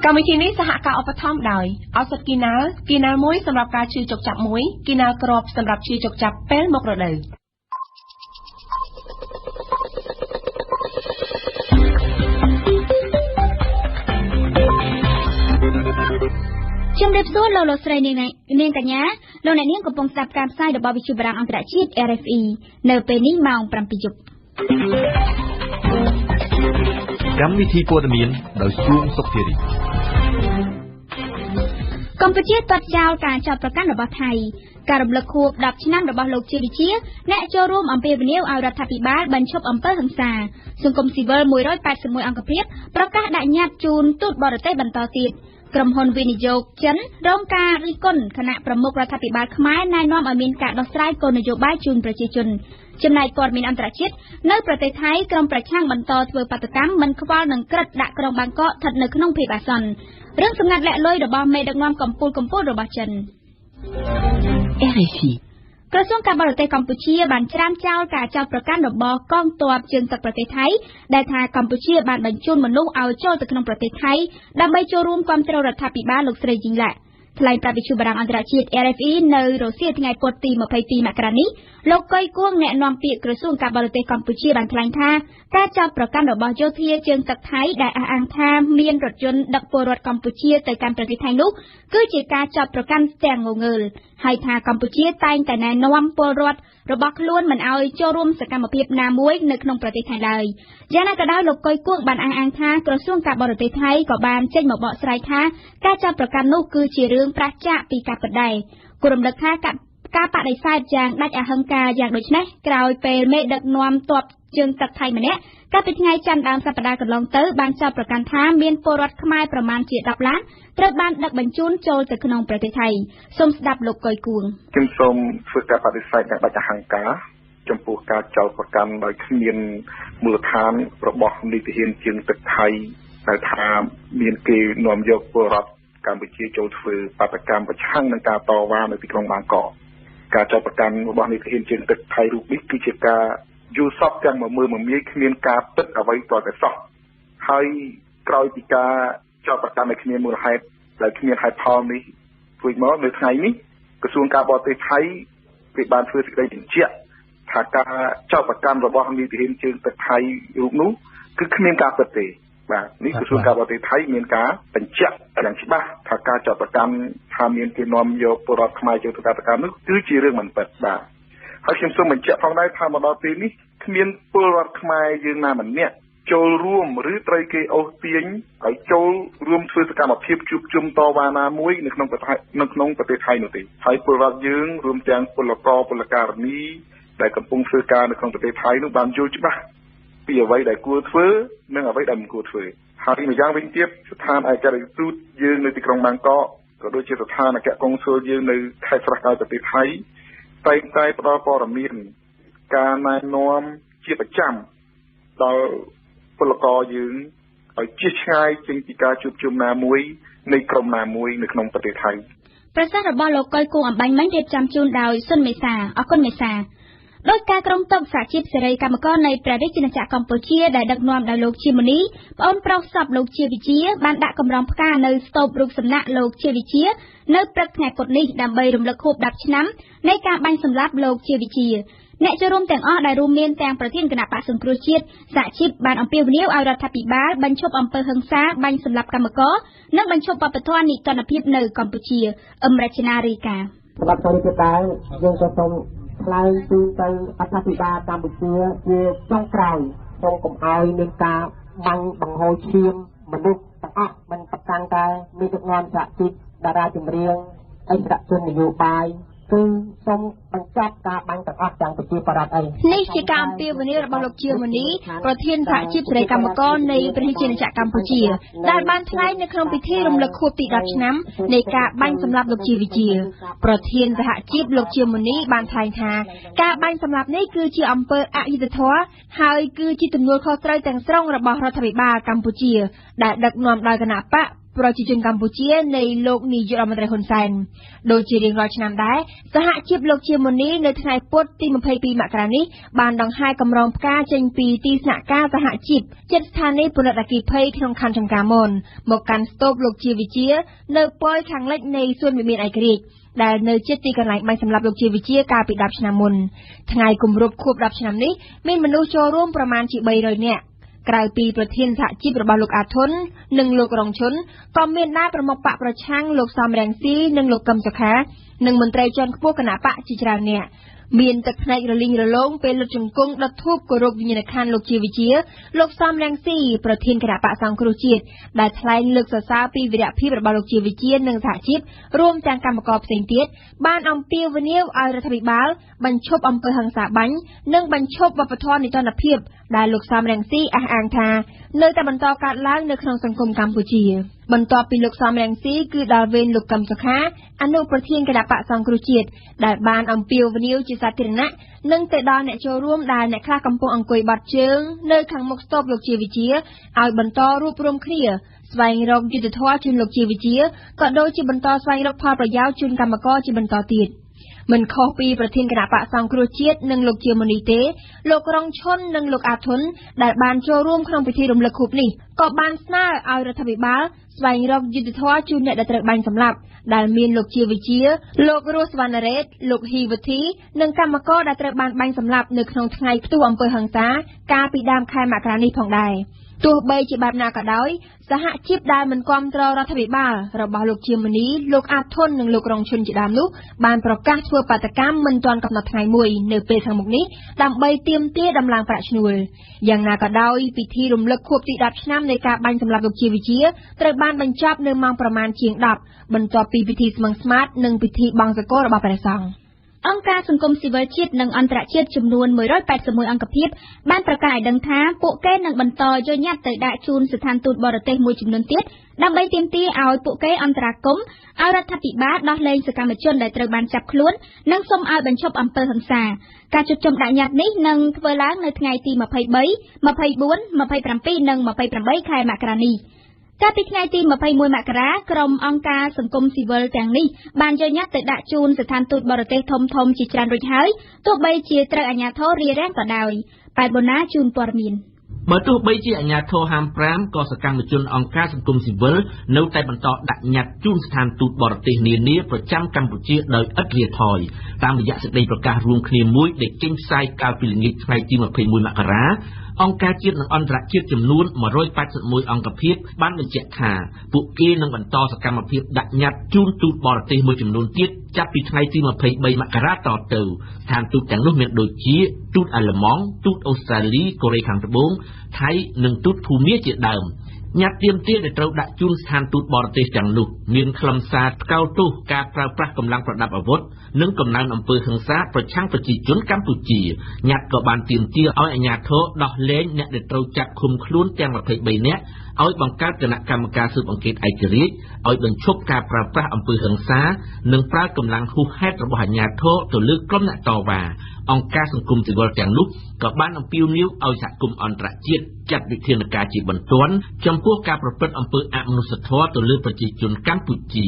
កម្មវិធីនេះសហការឧបត្ថម្ភដោយឱសថគីណាល់មួយសម្រាប់ការឈឺចុកចាប់មួយគីណាល់គ្រាប់សម្រាប់ឈឺចុកចាប់ពេលមករដូវជំរាបសួរលោកស្រីនាងកញ្ញាលោកអ្នកនាងកំពុងស្ដាប់ការផ្សាយរបស់វិទ្យុបារាំងអន្តរជាតិ RFE នៅពេលនេះម៉ោង 7 យប់កម្មវិធីព័ត៌មានដោយសួងសុខធារីកម្ពុជាទាត់ចោលការចោទប្រកាន់របស់ថៃការរំលឹកខួប10ឆ្នាំរបស់លោកជាវិជាអ្នកចូលរួមអំពាវនាវឲ្យរដ្ឋាភិបាលបញ្ឈប់អំពើហិង្សាសង្គមស៊ីវិល181អង្គភាពប្រកាសដាក់ញត្តិជូនទូតបរទេសបន្តទៀតក្រុមហ៊ុនវិនិយោគចិនរងការរិះគន់គណៈប្រមុខរដ្ឋាភិបាលខ្មែរណែនាំឲ្យមានការដោះស្រាយគោលនយោបាយជូនប្រជាជនចំណែកព័ត៌មានអន្តរជាតិនៅប្រទេសថៃក្រុមប្រឆាំងបន្តធ្វើបាតកម្មមិនខ្វល់នឹងក្រិតដាក់ក្រុងបាងកកស្ថិតនៅក្នុងភាពអាសន្នរឿងសម្ងាត់លាក់លុយរបស់មេដឹកនាំកម្ពុជារបស់ចិន RFE ក្រសួងការបរទេសកម្ពុជាបានច្រានចោលការចោទប្រកាន់របស់កងទ័ពជើងទឹកប្រទេសថៃដែលថាកម្ពុជាបានបញ្ជូនមនុស្សឲ្យចូលទៅក្នុងប្រទេសថៃដើម្បីចូលរួមគាំទ្ររដ្ឋាភិបាលលោកស្រីយីងឡាក់ថ្លែងប្រាប់វិទ្យុបារាំងអន្តរជាតិ RFE នៅរសៀលថ្ងៃពុធទី22មករានេះលោកកុយគួងអ្នកនាំពាក្យក្រសួងការបរទេសកម្ពុជាបានថ្លែងថាការចោទប្រកាន់របស់យោធាជើងទឹកថៃដែលអះអាងថាមានរថយន្តដឹកពលរដ្ឋកម្ពុជាទៅកាន់ប្រទេសថៃនោះគឺជាការចោទប្រកាន់ទាំងងងើលហើយថាកម្ពុជាតែងតែណែនាំពលរដ្ឋរបស់ខ្លួនមិនឲ្យចូលរួមសកម្មភាពណាមួយនៅក្នុងប្រទេសថៃឡើយយ៉ាងណាក៏ដោយលោកកុយគួងបានអះអាងថាក្រសួងការបរទេសថៃក៏បានចេញមកបកស្រាយថាការចោទប្រកាន់នោះគឺជារឿងប្រឆាចពីការពិតដែរគូរំលឹកថាការបដិសេធយ៉ាងដាច់អហិង្ការយ៉ាងដូចនេះក្រោយពេលមេដឹកនាំទ័ពជើងទឹកថៃម្នាក់កាលពីថ្ងៃច័ន្ទដើមសប្តាហ៍កន្លងទៅបានចោទប្រកាន់ថាមានពលរដ្ឋខ្មែរប្រមាណជា10លានត្រូវបានដឹកបញ្ជូនចូលទៅក្នុងប្រទេសថៃសូមស្ដាប់លោកកុយគួងខ្ញុំសូមធ្វើការបដិសេធយ៉ាងដាច់អហិង្ការចំពោះការចោទប្រកាន់ដោយគ្មានមូលដ្ឋានរបស់នីតិវិធីជើងទឹកថៃដែលថាមានគេនាំយកពលរដ្ឋកម្ពុជាចូលធ្វើបាតកម្មប្រឆាំងនឹងការតវ៉ានៅទីក្រុងបាងកកការចោទប្រកាន់របស់នីតិវិធីជើងទឹកថៃរូបនេះគឺជាការយល់សប្តិទាំងមួយមាយគ្មានការពិតអ្វីទាល់តែសោះហើយក្រោយពីការចោទប្រកាន់ដែលគ្មានមូលហេតុដែលគ្មានហេតុផលនេះធ្វើមកនៅថ្ងៃនេះក្រសួងការបរទេសថៃគេបានធ្វើសេចក្តីបញ្ជាក់ថាការចោទប្រកាន់របស់នីតិវិធីជើងទឹកថៃរូបនោះគឺគ្មានការពិតទេបាទនេះក្រសួងការបរទេសថៃមានការបញ្ជាក់យ៉ាងច្បាស់ថាការចោទប្រកាន់ថាមានគេនាំយកពលរដ្ឋខ្មែរចូលទៅការកម្មនោះគឺជារឿងមិនពិតបាទហើយខ្ញុំសូមបញ្ជាក់ផងដែរថាមកដល់ពេលនេះគ្មានពលរដ្ឋខ្មែរយើងណាម្នាក់ចូលរួមឬត្រូវគេអូសទាញឲ្យចូលរួមធ្វើសកម្មភាពជួបជុំតវ៉ាណាមួយនៅក្នុងប្រទេសថៃនោះទេហើយពលរដ្ឋយើងរួមទាំងពលករពលករនីដែលកំពុងធ្វើការនៅក្នុងប្រទេសថៃនោះបានយល់ច្បាស់ពីអ្វីដែលគួរធ្វើនិងអ្វីដែលមិនគួរធ្វើហើយម្យ៉ាងវិញទៀតស្ថានឯករាជ្យទូតយើងនៅទីក្រុងបាងកកក៏ដូចជាស្ថានអគ្គកុងស៊ុលយើងនៅខេត្តស្រះកែវប្រទេសថៃតែងតែផ្ដល់ព័ត៌មានការណែនាំជាប្រចាំដល់ពលករយើងឲ្យជៀសឆ្ងាយចេញពីការជួបជុំណាមួយនៃក្រុមណាមួយនៅក្នុងប្រទេសថៃប្រសាសន៍របស់លោកកុយគួងអំបញ្ញមិញរៀបចំជូនដោយសុនមេសាអរគុណមេសាដោយការក្រុមតុកសហជីពសេរីកម្មករនៃព្រះរាជាណាចក្រកម្ពុជាដែលដឹកនាំដោយលោកជាមនីប្អូនប្រុសសពលោកជាវិជាបានដាក់កម្រងផ្កានៅស្ទូបរូបសំណាកលោកជាវិជានៅព្រឹកថ្ងៃពុធនេះដើម្បីរំលឹកខួប10ឆ្នាំនៃការបាញ់សម្លាប់លោកជាវិជាអ្នកចូលរួមទាំងអស់ដែលរួមមានទាំងប្រធានគណៈបក្សសង្គ្រោះជាតិសហជីពបានអំពាវនាវឲ្យរដ្ឋាភិបាលបញ្ឈប់អំពើហិង្សាបាញ់សម្លាប់កម្មករនិងបញ្ឈប់បទធម៌នីតិរដ្ឋភាពនៅកម្ពុជារចនារីកាសម្រាប់ទៅទៀតដែរយើងក៏សូមថ្លែងជូនទៅរដ្ឋាភិបាលកម្ពុជាជាចុងក្រោយសូមកុំឲ្យមានការបាញ់បង្ហូរឈាមមនុស្សទាំងអស់មិនប្រកាន់តែមានទឹកនាំសហជីពតារាចម្រៀងអិសរាជជននយោបាយគឺសូមបញ្ចប់ការបាញ់ទាំងអស់ទាំងប្រជាប្រដ្ឋអីនេះជាការអំពាវនាវរបស់លោកជាមនីប្រធានសហជីពសេរីកម្មករនៃព្រះរាជាណាចក្រកម្ពុជាដែលបានថ្លែងនៅក្នុងពិធីរំលឹកខួបទី10ឆ្នាំនៃការបាញ់សម្លាប់លោកជាវិជាប្រធានសហជីពលោកជាមនីបានថ្លែងថាការបាញ់សម្លាប់នេះគឺជាអំពើអយុត្តិធម៌ហើយគឺជាទំនួលខុសត្រូវទាំងស្រុងរបស់រដ្ឋាភិបាលកម្ពុជាដែលដឹកនាំដោយគណៈបក ប្រជាជនកម្ពុជានៃលោកនាយករដ្ឋមន្ត្រីហ៊ុនសែនដូចជារៀងរាល់ឆ្នាំដែរសហជីពលោកជាមុនីនៅថ្ងៃពុធទី22មករានេះបានដង្ហែកម្រងផ្កាចេញពីទីស្នាក់ការសហជីពជិតស្ថានីយ៍ពន្ធអគ្គិភ័យក្នុងខណ្ឌចំការមនមកកាន់ស្ទូបលោកជាវិជានៅប៉ោយខាងលិចនៃសួនវិមានឯករាជ្យដែលនៅជិតទីកន្លែងបាញ់សម្លាប់លោកជាវិជាកាលពី10ឆ្នាំមុនថ្ងៃគម្រប់ខួប10ឆ្នាំនេះមានមនុស្សចូលរួមប្រមាណជា300នាក់ក្រៅពីប្រធានសហជីពរបស់លោកអាធុននិងលោករងឈុនក៏មានដែរប្រមុខបកប្រឆាំងលោកសំរងស៊ីនិងលោកកឹមសុខានិងមន្ត្រីជាន់ខ្ពស់គណៈបកជាច្រើនអ្នកមានទឹកភ្នែករលីងរលោងពេលលុតជង្គង់ដុតធូបគោរពវិញ្ញាណក្ខន្ធលោកជាវិជាលោកសំរងស៊ីប្រធានគណៈបកសង្គ្រោះជាតិដែលថ្លែងលើកសរសើរពីវីរភាពរបស់លោកជាវិជានិងសហជីពរួមទាំងកម្មករផ្សេងទៀតបានអំពាវនាវឲ្យរដ្ឋាភិបាលបញ្ឈប់អំពើហិង្សាបាញ់និងបញ្ឈប់វប្បធម៌នីតិរដ្ឋភាពដែលលោកសំរងស៊ីអះអាងថានៅតែបន្តកើតឡើងនៅក្នុងសង្គមកម្ពុជាបន្ទាប់ពីលោកសំរងស៊ីគឺដល់វេនលោកកឹមសុខាអនុប្រធានគណៈបកសង្គ្រោះជាតិដែលបានអំពាវនាវជាសាធារណៈនិងទៅដល់អ្នកចូលរួមដែលអ្នកខ្លះកំពុងអង្គុយបាត់ជើងនៅខាងមុខស្ទូបលោកជាវិជាឲ្យបន្តរួបរวมគ្នាស្វែងរកយុត្តិធម៌ជូនលោកជាវិជាក៏ដូចជាបន្តស្វែងរកផលប្រយោជន៍ជូនកម្មករជាបន្តទៀតមិនខុសពីប្រធានគណៈបកសង្គ្រោះជាតិនិងលោកជាមុនីទេលោករងឈុននិងលោកអាធុនដែលបានចូលរួមក្នុងពិធីរំលឹកខួបនេះក៏បានស្នើឲ្យរដ្ឋាភិបាលស្វែងរកយុត្តិធម៌ជូនអ្នកដែលត្រូវបាញ់សម្លាប់ដែលមានលោកជាវិជាលោករស់វណ្ណរ៉េតលោកហ៊ីវធីនិងកម្មករដែលត្រូវបានបាញ់សម្លាប់នៅក្នុងថ្ងៃផ្ទុះអំពើហិង្សាកាលពីដើមខែមករានេះផងដែរទោះបីជាបែបណាក៏ដោយសហជីពដែលមិនគាំទ្ររដ្ឋាភិបាលរបស់លោកជាមុនីលោកអាធុននិងលោករងឈុនជាដើមនោះបានប្រកាសធ្វើបាតកម្មមិនទាន់កំណត់ថ្ងៃមួយនៅពេលខាងមុខនេះដើម្បីទាមទារដំឡើងប្រាក់ឈ្នួលយ៉ាងណាក៏ដោយពិធីរំលឹកខួបទី10ឆ្នាំនៃការបាញ់សម្លាប់លោកជាវិជាត្រូវបានបញ្ចប់នៅម៉ោងប្រមាណជាង10បន្ទាប់ពីពិធីស្មឹងស្មាតនិងពិធីបង្សកលរបស់ព្រះសង្ឃអង្គការសង្គមស៊ីវិលជាតិនិងអន្តរជាតិចំនួន181អង្គភាពបានប្រកាសឲ្យដឹងថាពួកគេនឹងបន្តយកញត្តិទៅដាក់ជូនស្ថានទូតបរទេសមួយចំនួនទៀតដើម្បីទាមទារឲ្យពួកគេអន្តរាគមន៍ឲ្យរដ្ឋាភិបាលដោះលែងសកម្មជនដែលត្រូវបានចាប់ខ្លួននិងសូមឲ្យបញ្ឈប់អំពើហិង្សាការជួបជុំដាក់ញត្តិនេះនឹងធ្វើឡើងនៅថ្ងៃទី23, 24, 27និង28ខែមករានេះកាលពីថ្ងៃទី21មករាក្រុមអង្គការសង្គមស៊ីវិលទាំងនេះបានយកញត្តិទៅដាក់ជូនស្ថានទូតបរទេសធំៗជាច្រើនរួចហើយទោះបីជាត្រូវអាជ្ញាធររារាំងក៏ដោយប៉ែតបូណាជូនព័ត៌មានបើទោះបីជាអាជ្ញាធរហាម5ក៏សកម្មជនអង្គការសង្គមស៊ីវិលនៅតែបន្តដាក់ញត្តិជូនស្ថានទូតបរទេសនានាប្រចាំកម្ពុជាដោយឥតលាថយតាមរយៈសេចក្តីប្រកាសរួមគ្នាមួយដែលចេញផ្សាយកាលពីល្ងាចថ្ងៃទី21មករាអង្គការជាតិនិងអន្តរជាតិចំនួន181អង្គភាពបានបញ្ជាក់ថាពួកគេនឹងបន្តសកម្មភាពដាក់ញត្តិជូនទូតបរទេសមួយចំនួនទៀតចាប់ពីថ្ងៃទី23មករាតទៅស្ថានទូតទាំងនោះមានដូចជាទូតអាល្លឺម៉ង់ទូតអូស្ត្រាលីកូរ៉េខាងត្បូងថៃនិងទូតភូមាជាដើមញត្តិទាមទារដែលត្រូវដាក់ជូនស្ថានទូតបរទេសទាំងនោះមានខ្លឹមសារថ្កោលទោសការប្រើប្រាស់កម្លាំងប្រដាប់អាវុធនិងកំណើនអំពើហិង្សាប្រឆាំងប្រជាជនកម្ពុជាញត្តិក៏បានទាមទារឲ្យអាជ្ញាធរដោះលែងអ្នកដែលត្រូវចាប់ឃុំខ្លួនទាំង23នាក់ឲ្យបង្កើតគណៈកម្មការស៊ើបអង្កេតឯករាជ្យឲ្យបញ្ឈប់ការប្រើប្រាស់អំពើហិង្សានិងប្រើកម្លាំងហួសហេតុរបស់អាជ្ញាធរទៅលើក្រុមអ្នកតវ៉ាអង្គការសង្គមស៊ីវិលទាំងនោះក៏បានអំពាវនាវឲ្យសហគមន៍អន្តរជាតិចាត់វិធានការជាបន្ទាន់ចំពោះការប្រព្រឹត្តអំពើអមនុស្សធម៌ទៅលើប្រជាជនកម្ពុជា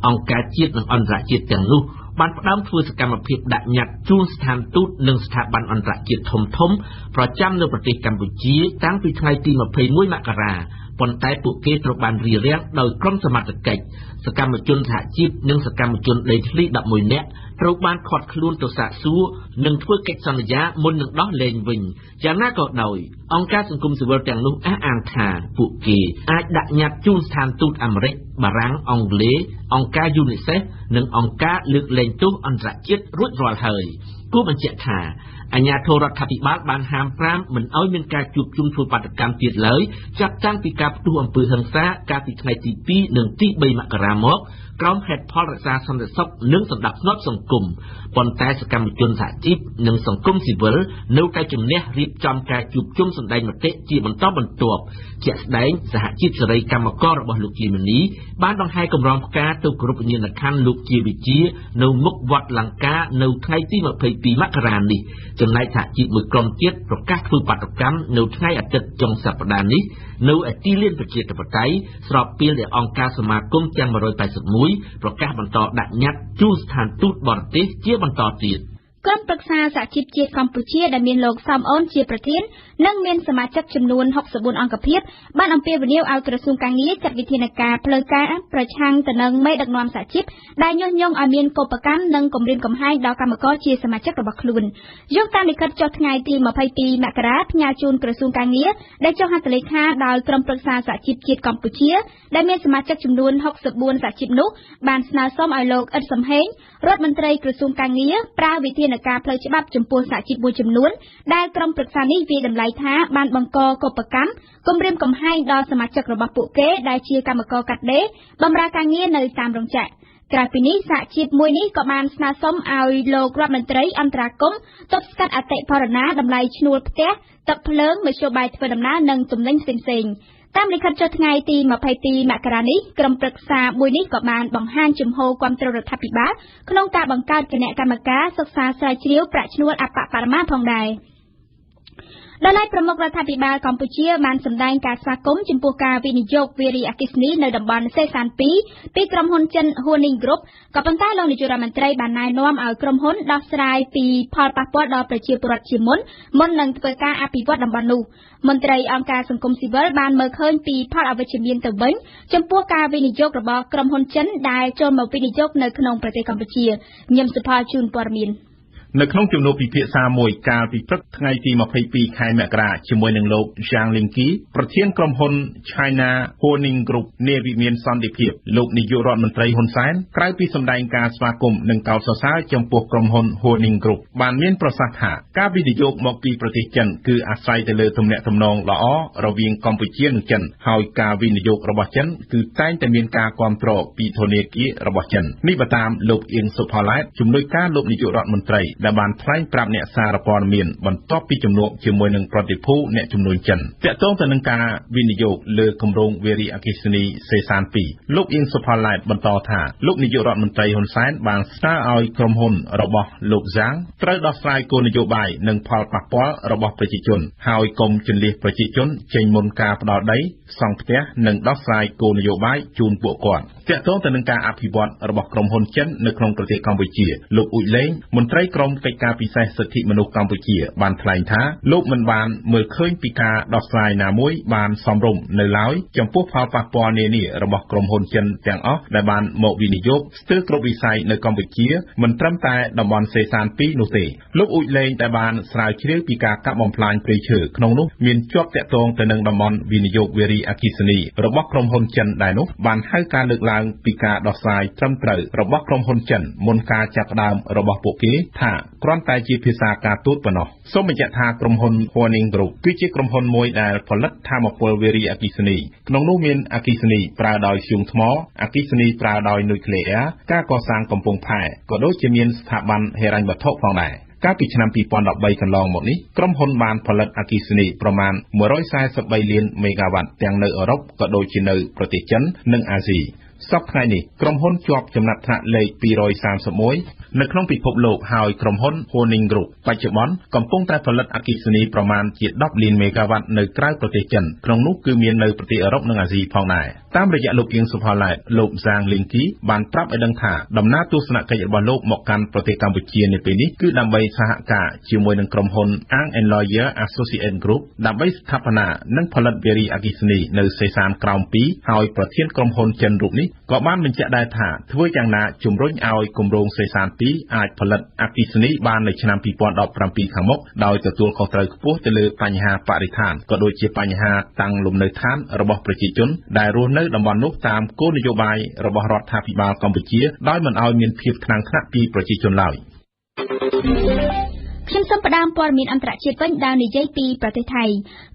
អង្គការជាតិនិងអន្តរជាតិទាំងនោះបានផ្ដើមធ្វើសកម្មភាពដាក់ញត្តិជូនស្ថានទូតនិងស្ថាប័នអន្តរជាតិធំៗប្រចាំនៅប្រទេសកម្ពុជាតាំងពីថ្ងៃទី21មករាប៉ុន្តែពួកគេត្រូវបានរារាំងដោយក្រុមសមត្ថកិច្ចសកម្មជនសហជីពនិងសកម្មជនដីធ្លី11នាក់ត្រូវបានឃាត់ខ្លួនទៅសាកសួរនិងធ្វើកិច្ចសន្យាមុននឹងដោះលែងវិញយ៉ាងណាក៏ដោយអង្គការសង្គមស៊ីវិលទាំងនោះអះអាងថាពួកគេអាចដាក់ញត្តិជូនស្ថានទូតអាមេរិកបារាំងអង់គ្លេសអង្គការ UNICEF និងអង្គការលើកលែងទោសអន្តរជាតិរួចរាល់ហើយគួរបញ្ជាក់ថាអាជ្ញាធររដ្ឋាភិបាលបានហាម5មិនឲ្យមានការជួបជុំធ្វើបាតកម្មទៀតឡើយចាប់តាំងពីការផ្ទុះអំពើហិង្សាកាលពីថ្ងៃទី2និងទី3មករាមក ក្រោមហេតុផលរក្សាសន្តិសុខនិងសណ្ដាប់ធ្នាប់សង្គមប៉ុន្តែសកម្មជនសហជីពនិងសង្គមស៊ីវិលនៅតែជំនះរៀបចំការជួបជុំសម្ដែងមតិជាបន្តបន្ទាប់ជាក់ស្ដែងសហជីពសេរីកម្មកររបស់លោកជាមនីបានដង្ហែកម្រងផ្កាទៅគោរពវិញ្ញាណក្ខន្ធលោកជាវិជានៅមុខវត្តលង្កានៅថ្ងៃទី22មករានេះចំណែកសហជីពមួយក្រុមទៀតប្រកាសធ្វើបាតុកម្មនៅថ្ងៃអាទិត្យចុងសប្តាហ៍នេះនៅឯទីលានប្រជាធិបតេយ្យស្របពេលដែលអង្គការសមាគមទាំង181ប្រកាសបន្តដាក់ញត្តិជួលស្ថានទូតបរទេសជាបន្តទៀតក្រុមប្រឹក្សាសហជីពជាតិកម្ពុជាដែលមានលោកសំអូនជាប្រធាននិងមានសមាជិកចំនួន64អង្គភាពបានអំពាវនាវឲ្យក្រសួងកាងារចាត់វិធានការផ្លូវការប្រឆាំងទៅនឹងមេដឹកនាំសហជីពដែលញុះញង់ឲ្យមានកុបកម្មនិងគំរាមកំហែងដល់កម្មករជាសមាជិករបស់ខ្លួនយោងតាមលិខិតចុះថ្ងៃទី22មករាផ្ញើជូនក្រសួងកាងារដែលចុះហត្ថលេខាដោយក្រុមប្រឹក្សាសហជីពជាតិកម្ពុជាដែលមានសមាជិកចំនួន64សហជីពនោះបានស្នើសុំឲ្យលោកអ៊ិតសំហេងរដ្ឋមន្ត្រីក្រសួងកាងារប្រើវិធានការផ្លូវច្បាប់ចំពោះសហជីពមួយចំនួនដែលក្រុមប្រឹក្សានេះវាតម្លៃថាបានបង្កកុបកម្មគំរាមកំហែងដល់សមាជិករបស់ពួកគេដែលជាកម្មករកាត់ដេរបម្រើការងារនៅតាមរោងចក្រក្រៅពីនេះសហជីពមួយនេះក៏បានស្នើសុំឲ្យលោករដ្ឋមន្ត្រីអន្តរាគមន៍ទប់ស្កាត់អតិផរណាតម្លៃឈ្នួលផ្ទះទឹកភ្លើងមធ្យោបាយធ្វើដំណើរនិងទំនិញផ្សេងៗតាមលិខិតចុះថ្ងៃទី22មករានេះក្រុមប្រឹក្សាមួយនេះក៏បានបង្ហាញជំហរគាំទ្ររដ្ឋាភិបាលក្នុងការបង្កើតគណៈកម្មការសិក្សាស្រាវជ្រាវប្រាក់ឈ្នួលអបបរមាផងដែរដោយឡែកប្រមុខរដ្ឋាភិបាលកម្ពុជាបានសម្ដែងការស្វាគមន៍ចំពោះការវិនិយោគវារីអគ្គិសនីនៅតំបន់សេសាន2ពីក្រុមហ៊ុនចិន Huaning Group ក៏ប៉ុន្តែលោកនាយករដ្ឋមន្ត្រីបានណែនាំឲ្យក្រុមហ៊ុនដោះស្រាយពីផលប៉ះពាល់ដល់ប្រជាពលរដ្ឋជាមុននឹងធ្វើការអភិវឌ្ឍតំបន់នោះមន្ត្រីអង្គការសង្គមស៊ីវិលបានមើលឃើញពីផលអវិជ្ជមានទៅវិញចំពោះការវិនិយោគរបស់ក្រុមហ៊ុនចិនដែលចូលមកវិនិយោគនៅក្នុងប្រទេសកម្ពុជាញឹមសុផលជូនព័ត៌មាននៅក្នុងជំនួបពិភាក្សាមួយកាលពីព្រឹកថ្ងៃទី22ខែមករាជាមួយនឹងលោក Zhang Lingqi ប្រធានក្រុមហ៊ុន China Huaning Group នាវិមានសន្តិភាពលោកនាយករដ្ឋមន្ត្រីហ៊ុនសែនក្រៅពីសម្ដែងការស្វាគមន៍និងកោតសរសើរចំពោះក្រុមហ៊ុន Huaning Group បានមានប្រសាសន៍ថាការវិនិយោគមកពីប្រទេសចិនគឺអាស្រ័យទៅលើទំនាក់ទំនងល្អរវាងកម្ពុជានិងចិនហើយការវិនិយោគរបស់ចិនគឺតែងតែមានការគាំទ្រពីធនាគាររបស់ចិននេះបើតាមលោកអៀងសុផាឡែតជំនួយការលោកនាយករដ្ឋមន្ត្រីដែលបានថ្លែងប្រាប់អ្នកសារព័ត៌មានបន្ទាប់ពីជំនួបជាមួយនឹងប្រតិភូអ្នកជំនួញចិនទាក់ទងទៅនឹងការវិនិយោគលើគម្រោងវារីអគ្គិសនីសេសាន2លោកអៀងសុផាឡែតបន្តថាលោកនាយករដ្ឋមន្ត្រីហ៊ុនសែនបានស្នើឲ្យក្រុមហ៊ុនរបស់លោក Zhang ត្រូវដោះស្រាយគោលនយោបាយនិងផលប៉ះពាល់របស់ប្រជាជនហើយកុំជន្លៀសប្រជាជនចេញមុនការផ្ដាល់ដីសង់ផ្ទះនិងដោះស្រាយគោលនយោបាយជូនពួកគាត់ទាក់ទងទៅនឹងការអភិវឌ្ឍរបស់ក្រុមហ៊ុនចិននៅក្នុងប្រទេសកម្ពុជាលោកអ៊ុយលេងមន្ត្រីក្រុមកិច្ចការពិសេសសិទ្ធិមនុស្សកម្ពុជាបានថ្លែងថាលោកមិនបានមើលឃើញពីការដោះស្រាយណាមួយបានសមរម្យនៅឡើយចំពោះផលប៉ះពាល់នានារបស់ក្រុមហ៊ុនចិនទាំងអស់ដែលបានមកវិនិយោគស្ទើរគ្រប់វិស័យនៅកម្ពុជាមិនត្រឹមតែតំបន់សេសាន2នោះទេលោកអ៊ុយលេងតែបានស្រាវជ្រាវពីការកាប់បំផ្លាញព្រៃឈើក្នុងនោះមានជាប់ទាក់ទងទៅនឹងតំបន់វិនិយោគវារីអគ្គិសនីរបស់ក្រុមហ៊ុនចិនដែរនោះបានហៅការលើកឡើងពីការដោះស្រាយត្រឹមត្រូវរបស់ក្រុមហ៊ុនចិនមុនការចាប់ផ្ដើមរបស់ពួកគេថាគ្រាន់តែជាភាសាការទូតប៉ុណ្ណោះសូមបញ្ជាក់ថាក្រុមហ៊ុន Huaning Group គឺជាក្រុមហ៊ុនមួយដែលផលិតថាមពលវារីអគ្គិសនីក្នុងនោះមានអគ្គិសនីប្រើដោយធ្យូងថ្មអគ្គិសនីប្រើដោយនុយក្លេអ៊ែរការកសាងកំពង់ផែក៏ដូចជាមានស្ថាប័នហិរញ្ញវត្ថុផងដែរកាលពីឆ្នាំ2013កន្លងមកនេះក្រុមហ៊ុនបានផលិតអគ្គិសនីប្រមាណ143លានមេហ្គាវ៉ាត់ទាំងនៅអឺរ៉ុបក៏ដូចជានៅប្រទេសចិននិងអាស៊ីសប្តាហ៍នេះក្រុមហ៊ុនជាប់ចំណាត់ថ្នាក់លេខ231នៅក្នុងពិភពលោកហើយក្រុមហ៊ុន Huaning Group បច្ចុប្បន្នកំពុងតែផលិតអគ្គិសនីប្រមាណជា10លានមេហ្គាវ៉ាត់នៅក្រៅប្រទេសចិនក្នុងនោះគឺមាននៅប្រទេសអឺរ៉ុបនិងអាស៊ីផងដែរតាមរយៈលោកអៀងសុផាឡែតលោក Zhang Lingqi បានប្រាប់ឲ្យដឹងថាដំណើរទស្សនកិច្ចរបស់លោកមកកាន់ប្រទេសកម្ពុជានៅពេលនេះគឺដើម្បីសហការជាមួយនឹងក្រុមហ៊ុន Ang & Lawyer Associate Group ដើម្បីស្ថាបនានិងផលិតវារីអគ្គិសនីនៅសេសានក្រោម2ហើយប្រធានក្រុមហ៊ុនចិនរូបនេះក៏បានបញ្ជាក់ដែរថាធ្វើយ៉ាងណាជំរុញឲ្យគម្រោងសេសាន2អាចផលិតអគ្គិសនីបាននៅឆ្នាំ2017ខាងមុខដោយទទួលខុសត្រូវខ្ពស់ទៅលើបញ្ហាបរិស្ថានក៏ដូចជាបញ្ហាតាំងលំនៅឋានរបស់ប្រជាជនដែលរស់នៅតំបន់នោះតាមគោលនយោបាយរបស់រដ្ឋាភិបាលកម្ពុជាដោយមិនឲ្យមានភាពថ្នាំងថ្នាក់ពីប្រជាជនឡើយ ខ្ញុំសូមផ្ដើមព័ត៌មានអន្តរជាតិវិញដែលនិយាយពីប្រទេសថៃ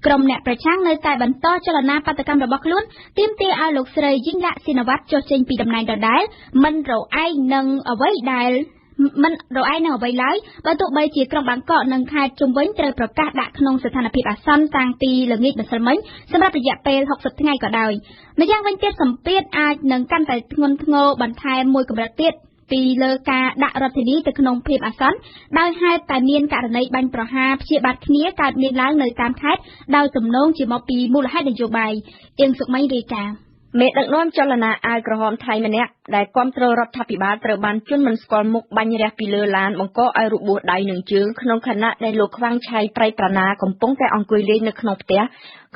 ក្រុមអ្នកប្រឆាំងនៅតែបន្តចលនាបាតកម្មរបស់ខ្លួនទាមទារឲ្យលោកស្រីយីងឡាក់ស៊ីណាវ៉ាត់ចុះចេញពីតំណែងដដែលមិនរអែកនឹងអ្វីឡើយបើទោះបីជាក្រុងបាងកកនិងខេត្តជុំវិញត្រូវប្រកាសដាក់ក្នុងស្ថានភាពអាសន្នតាំងពីល្ងាចម្សិលមិញសម្រាប់រយៈពេល60ថ្ងៃក៏ដោយម្យ៉ាងវិញទៀតសម្ពាធអាចនឹងកាន់តែធ្ងន់ធ្ងរបន្ថែមមួយកម្រិតទៀតពីលើការដាក់រដ្ឋធានីទៅក្នុងភាពអាសន្នដោយហេតុតែមានករណីបាញ់ប្រហារព្យាបាទគ្នាកើតមានឡើងនៅតាមខេត្តដោយទំនងជាមកពីមូលហេតុនយោបាយអៀងសុកមីរាយការណ៍មេដឹកនាំចលនាអាវក្រហមថៃម្នាក់ដែលគាំទ្ររដ្ឋាភិបាលត្រូវបានជន់មិនស្គាល់មុខបាញ់រះពីលើឡានបង្កឲ្យរបួសដៃនិងជើងក្នុងខណៈដែលលោកខ្វាំងឆៃប្រៃប្រាណាកំពុងតែអង្គុយលេងនៅក្នុងផ្ទះ